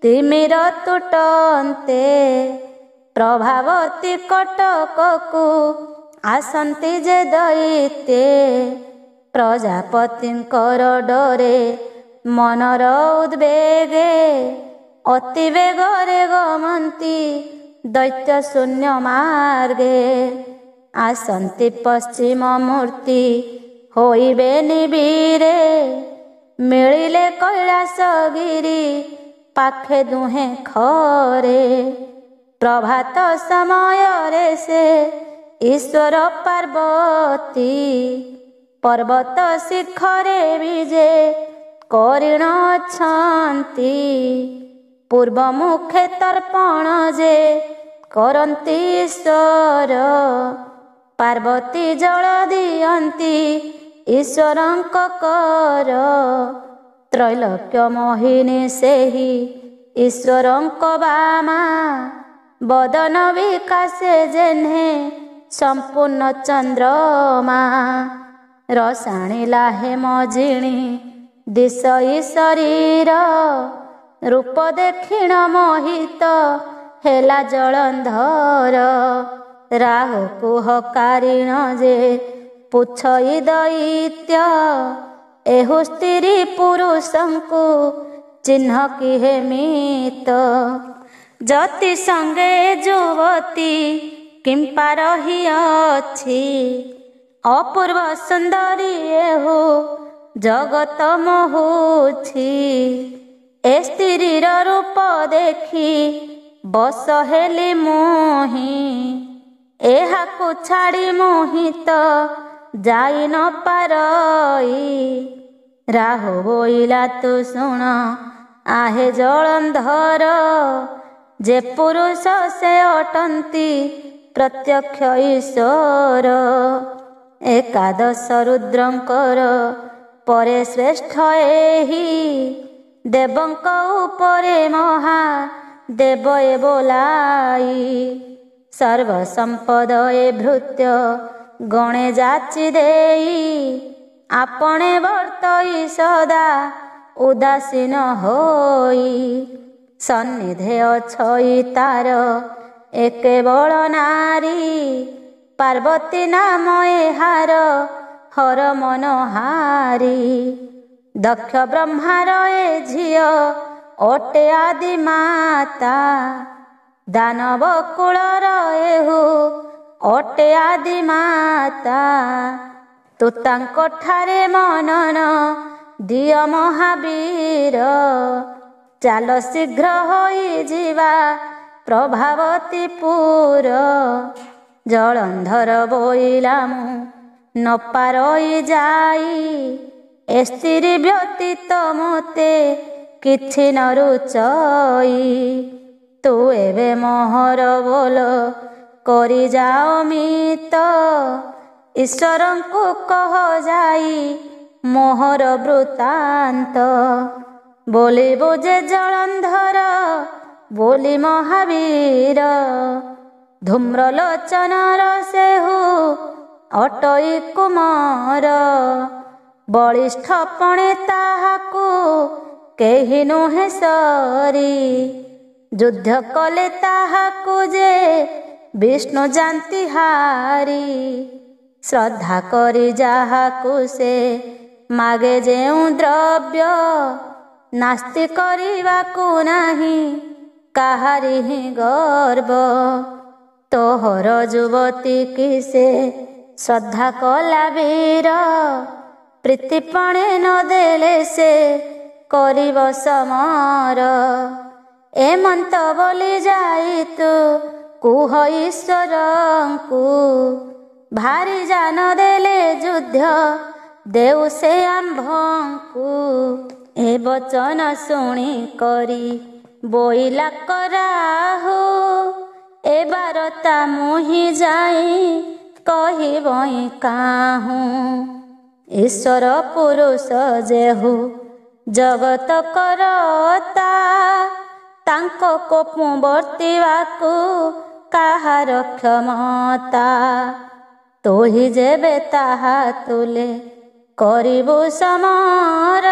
ତିମିର ତୁଟନ୍ତେ ପ୍ରଭାବତୀ କଟକକୁ ଆସନ୍ତି ଯେ ଦୈତ୍ୟେ। ପ୍ରଜାପତିଙ୍କର ଡରେ ମନର ଉଦ୍ବେଗେ ଅତି ବେଗରେ ଗମନ୍ତି ଦୈତ୍ୟ ଶୂନ୍ୟ ମାର୍ଗେ। ଆସନ୍ତି ପଶ୍ଚିମ ମୂର୍ତ୍ତି ହୋଇବେ ନିବିରେ ମିଳିଲେ କୈଳାସଗିରି ପାଖେ ଦୁହେଁ ଖରେ। ପ୍ରଭାତ ସମୟରେ ସେ ଈଶ୍ୱର ପାର୍ବତୀ ପର୍ବତ ଶିଖରେ ବିଜେ କରିଣ ଅଛନ୍ତି। ପୂର୍ବ ମୁଖେ ତର୍ପଣ ଯେ କରନ୍ତି ଈଶ୍ୱର ପାର୍ବତୀ ଜଳ ଦିଅନ୍ତି ଈଶ୍ୱରଙ୍କ କର। ତ୍ରୈଲୋକ୍ୟ ମୋହିନୀ ସେହି ଈଶ୍ୱରଙ୍କ ବାମା ବଦନ ବିକାଶେ ଯେହ୍ନେ ସମ୍ପୂର୍ଣ୍ଣ ଚନ୍ଦ୍ରମା। ରସାଣିଲା ହେମଜିଣି ଦିଶଇ ଶରୀର ରୂପ ଦେଖିଣ ମୋହିତ ହେଲା ଜଳନ୍ଧର। ରାହୁ କୁହକାରିଣ ଯେ ପୁଛଇ ଦୈତ୍ୟ ଏହୁ ସ୍ତ୍ରୀ ପୁରୁଷଙ୍କୁ ଚିହ୍ନ କି ହେମିତ। ଯତି ସଙ୍ଗେ ଯୁବତୀ କିମ୍ପା ରହିଅଛି ଅପୂର୍ବ ସୁନ୍ଦରୀ ଏହୁ ଜଗତ ମୋହୁଛି। ଏ ସ୍ତ୍ରୀର ରୂପ ଦେଖି ବଶ ହେଲି ମୋହି ଏହାକୁ ଛାଡ଼ି ମୋହିତ ଯାଇ ନ ପାରଇ। ରାହୁ ବୋଇଲା ତୁ ଶୁଣ ଆହେ ଜଳନ୍ଧର ଯେ ପୁରୁଷ ସେ ଅଟନ୍ତି ପ୍ରତ୍ୟକ୍ଷ ଈଶ୍ୱର। ଏକାଦଶ ରୁଦ୍ରଙ୍କର ପରେ ଶ୍ରେଷ୍ଠ ଏହି ଦେବଙ୍କ ଉପରେ ମହା ଦେବ ଏ ବୋଲାଇ। ସର୍ବସମ୍ପଦ ଏ ଭୃତ୍ୟ ଗଣେ ଯାଚି ଦେଇ ଆପଣେ ବର୍ତ୍ତଇ ସଦା ଉଦାସୀନ ହୋଇ। ସନ୍ନିଧେ ଅଛଇ ତାର ଏ କେବଳ ନାରୀ ପାର୍ବତୀ ନାମ ଏହାର ହର ମନହାରି। ଦକ୍ଷ ବ୍ରହ୍ମାର ଏ ଝିଅ ଅଟେ ଆଦି ମାତା ଦାନବ କୁଳର ଏହୁ ଅଟେ ଆଦି ମାତା। ତୁ ତାଙ୍କ ଠାରେ ମନନ ଦିଅ ମହାବୀର ଚାଲ ଶୀଘ୍ର ହୋଇଯିବା ପ୍ରଭାବତୀ ପୁର। ଜଳନ୍ଧର ବୋଇଲା ମୁଁ ନ ପାରଇ ଯାଇ ଏ ସ୍ତ୍ରୀ ବ୍ୟତୀତ ମୋତେ କିଛି ନ ରୁଚଇ। ତୁ ଏବେ ମୋହର ବୋଲ କରି ଯାଅ ମିତ ଈଶ୍ୱରଙ୍କୁ କହ ଯାଇ ମୋହର ବୃତ୍ତାନ୍ତ। ବୋଲିବୁ ଯେ ଜଳନ୍ଧର ବୋଲି ମହାବୀର ଧୂମ୍ର ଲୋଚନର ସେହୁ ଅଟଇ କୁମର। ବଳିଷ୍ଠ ପଣେ ତାହାକୁ କେହି ନୁହେଁ ସରି ଯୁଦ୍ଧ କଲେ ତାହାକୁ ଯେ ବିଷ୍ଣୁ ଜାନ୍ତି ହାରି। ଶ୍ରଦ୍ଧା କରି ଯାହାକୁ ସେ ମାଗେ ଯେଉଁ ଦ୍ରବ୍ୟ ନାସ୍ତି କରିବାକୁ ନାହିଁ କାହାରି ହିଁ ଗର୍ବ। ତୋହର ଯୁବତୀ କି ସେ ଶ୍ରଦ୍ଧା କଲା ବୀର ପ୍ରୀତିପଣେ ନ ଦେଲେ ସେ କରିବ ସମର। ଏମନ୍ତ ବୋଲି ଯାଇ ତୁ କୁହ ଈଶ୍ୱରଙ୍କୁ ଭାରି ଜାନ ଦେଲେ ଯୁଦ୍ଧ ଦେଉ ସେ ଆମ୍ଭଙ୍କୁ। ଏ ବଚନ ଶୁଣି କରି ବୋଇଲା କରାହୁ ଏ ବାରତା ମୁହିଁ ଯାଇ କହିବଇଁ କାହୁଁ। ଈଶ୍ୱର ପୁରୁଷ ଯେହୁ ଜଗତ କରତା ତାଙ୍କ କୋପ ବର୍ତ୍ତିବାକୁ କାହାର କ୍ଷମତା। ତୋହି ଯେବେ ତାହା ତୁଲେ କରିବୁ ସମର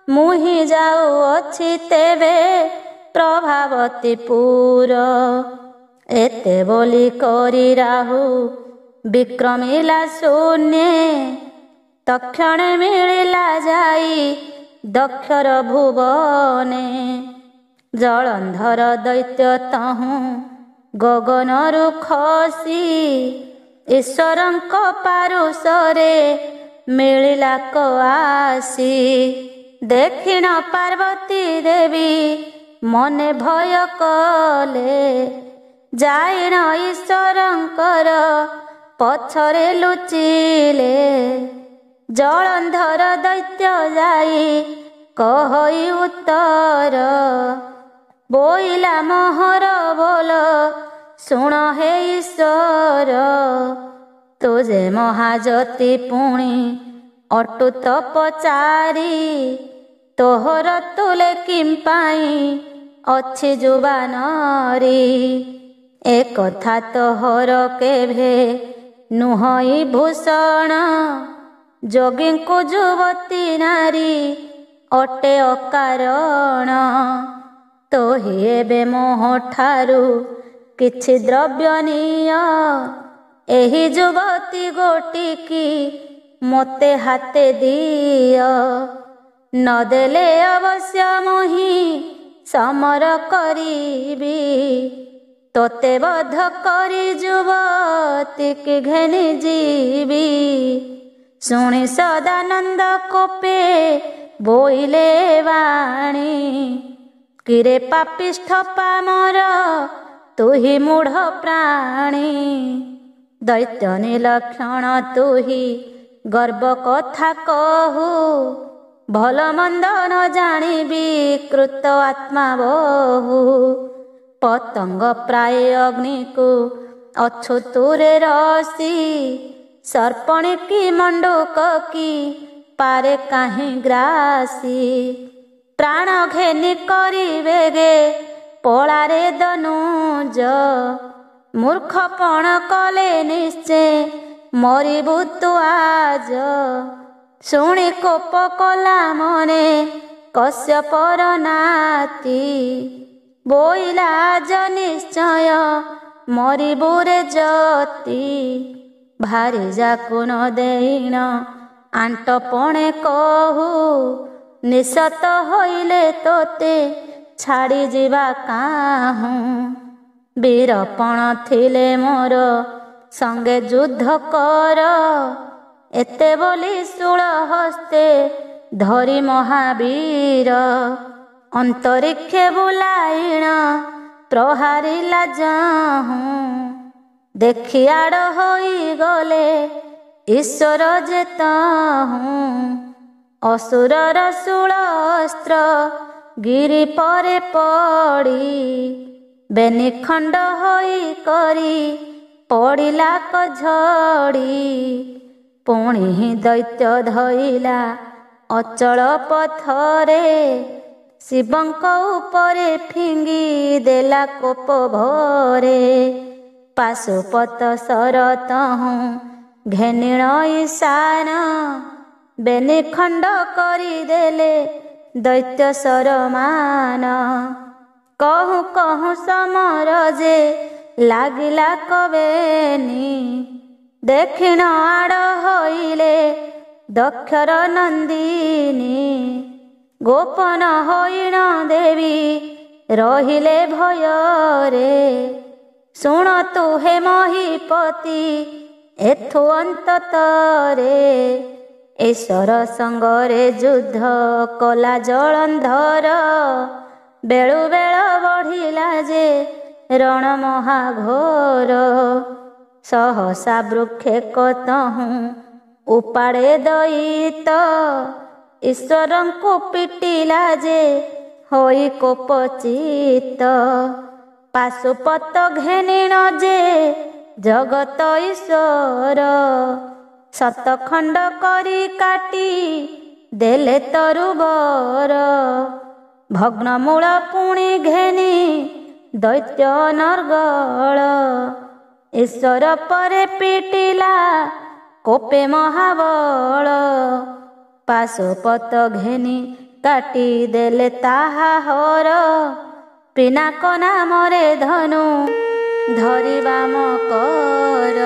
ମୁହିଁ ଯାଉଅଛି ତେବେ ପ୍ରଭାବତୀ ପୁର। ଏତେ ବୋଲି କରି ରାହୁ ବିକ୍ରମିଲା ଶୂନ୍ୟେ ତକ୍ଷଣେ ମିଳିଲା ଯାଇ ଦକ୍ଷର ଭୁବନେ। ଜଳନ୍ଧର ଦୈତ୍ୟ ତହୁଁ ଗଗନରୁ ଖସି ଈଶ୍ୱରଙ୍କ ପାରୁଷରେ ମିଳିଲା କଆସି। ଦେଖିଣ ପାର୍ବତୀ ଦେବୀ ମନେ ଭୟ କଲେ ଯାଇଣ ଈଶ୍ୱରଙ୍କର ପଛରେ ଲୁଚିଲେ। ଜଳନ୍ଧର ଦୈତ୍ୟ ଯାଇ କହଇ ଉତ୍ତର ବୋଇଲା ମୋହର ବୋଲ ଶୁଣ ହେ ଈଶ୍ୱର। ତୁ ଯେ ମହାଯତି ପୁଣି ଅଟୁତ ପଚାରି ତୋହର ତୁଲେ କିମ୍ପାଇଁ ଅଛି ଯୁବାନରୀ। ଏ କଥା ତୋହର କେଭେ ନୁହଇ ଭୂଷଣ ଯୋଗୀଙ୍କୁ ଯୁବତୀ ନାରୀ ଅଟେ ଅକାରଣ। ତୋହି ଏବେ ମୋହ ଠାରୁ କିଛି ଦ୍ରବ୍ୟ ନିଅ, ଏହି ଯୁବତୀ ଗୋଟିକି ମୋତେ ହାତେ ଦିଅ। ନଦେଲେ ଅବଶ୍ୟ ମୁହିଁ ସମର କରିବି, ତୋତେ ବଧ କରି ଯୁବତୀକି ଘେନି ଯିବି। ଶୁଣି ସଦାନନ୍ଦ କୋପେ ବୋଇଲେ ବାଣୀ, କିରେ ପାପିଷ୍ଠ ପାମର ତୁହି ମୂଢ଼ ପ୍ରାଣୀ। ଦୈତ୍ୟ ନିଲକ୍ଷଣ ତୁହି ଗର୍ବ କଥା କହୁ, ଭଲ ମନ୍ଦ ନ ଜାଣି ବିକୃତ ଆତ୍ମା ବହୁ। ପତଙ୍ଗ ପ୍ରାୟ ଅଗ୍ନିକୁ ଅଛୁ ତୁରେ ରସି, ସର୍ପଣୀ କି ମଣ୍ଡୁକ କି ପାରେ କାହିଁ ଗ୍ରାସୀ। ପ୍ରାଣ ଘେନି କରିବେଗେ ପଳାରେ ଦନୁଜ, ମୂର୍ଖପଣ କଲେ ନିଶ୍ଚେ ମରିବୁ ତୁ ଆଜ। ଶୁଣି କୋପ କଲା ମନେ କଶ୍ୟପର ନାତି, ବୋଇଲା ଆଜ ନିଶ୍ଚୟ ମରିବୁ ରେ ଯତି। ଭାରି ଯାକୁ ନ ଦେଇଣ ଆଣ୍ଟ ପଣେ କହୁ, ନିଶତ ହୋଇଲେ ତୋତେ ଛାଡ଼ି ଯିବା କାହୁଁ। ବୀରପଣ ଥିଲେ ମୋର ସଙ୍ଗେ ଯୁଦ୍ଧ କର, ଏତେ ବୋଲି ଶୂଳ ହସ୍ତେ ଧରି ମହାବୀର। ଅନ୍ତରିକ୍ଷେ ବୁଲାଇଣ ପ୍ରହାରିଲା ଯହୁଁ, ଦେଖି ଆଡ଼ ହୋଇଗଲେ ଈଶ୍ୱର ଯେ ତହୁଁ। ଅସୁରର ଶୂଳ ଅସ୍ତ୍ର ଗିରି ପରେ ପଡ଼ି, ବେନିଖଣ୍ଡ ହୋଇ କରି ପଡ଼ିଲା କଝଡ଼ି। ପୁଣି ଦୈତ୍ୟ ଧଇଲା ଅଚଳ ପଥରେ, ଶିବଙ୍କ ଉପରେ ଫିଙ୍ଗି ଦେଲା କୋପ ଭରେ। ପାଶୁପତ ସର ତହୁଁ ଘେନିଣ ଈଶାନ, ବେନିଖଣ୍ଡ କରିଦେଲେ ଦୈତ୍ୟ ସରମାନ। କହୁଁ କହୁଁ ସମର ଯେ ଲାଗିଲା କବେନି, ଦେଖିଣ ଆଡ଼ ହୋଇଲେ ଦକ୍ଷର ନନ୍ଦିନୀ। ଗୋପନ ହୋଇଣ ଦେବୀ ରହିଲେ ଭୟରେ, ଶୁଣ ତୁ ହେ ମହୀପତି ଏଥୁ ଅନ୍ତତରେ। ଈଶ୍ୱର ସଙ୍ଗରେ ଯୁଦ୍ଧ କଲା ଜଳନ୍ଧର, ବେଳୁ ବେଳ ବଢ଼ିଲା ଯେ ରଣ ମହାଘୋର। ସହସା ବୃକ୍ଷେ କତହୁଁ ଉପାଡ଼େ ଦଇତ, ଈଶ୍ୱରଙ୍କୁ ପିଟିଲା ଯେ ହୋଇ କୋପଚିତ। ପାଶୁପତ ଘେନିଣ ଯେ ଜଗତ ଈଶ୍ୱର, ଶତଖଣ୍ଡ କରି କାଟି ଦେଲେ ତରୁବର। ଭଗ୍ନମୂଳ ପୁଣି ଘେନି ଦୈତ୍ୟ ନର୍ଗଳ, ଈଶ୍ୱର ପରେ ପିଟିଲା କୋପେ ମହାବଳ। ପାଶୁପତ ଘେନି କାଟି ଦେଲେ ତାହା ହର, ପିନାକ ନାମରେ ଧନୁ ଧରିବା ମକର।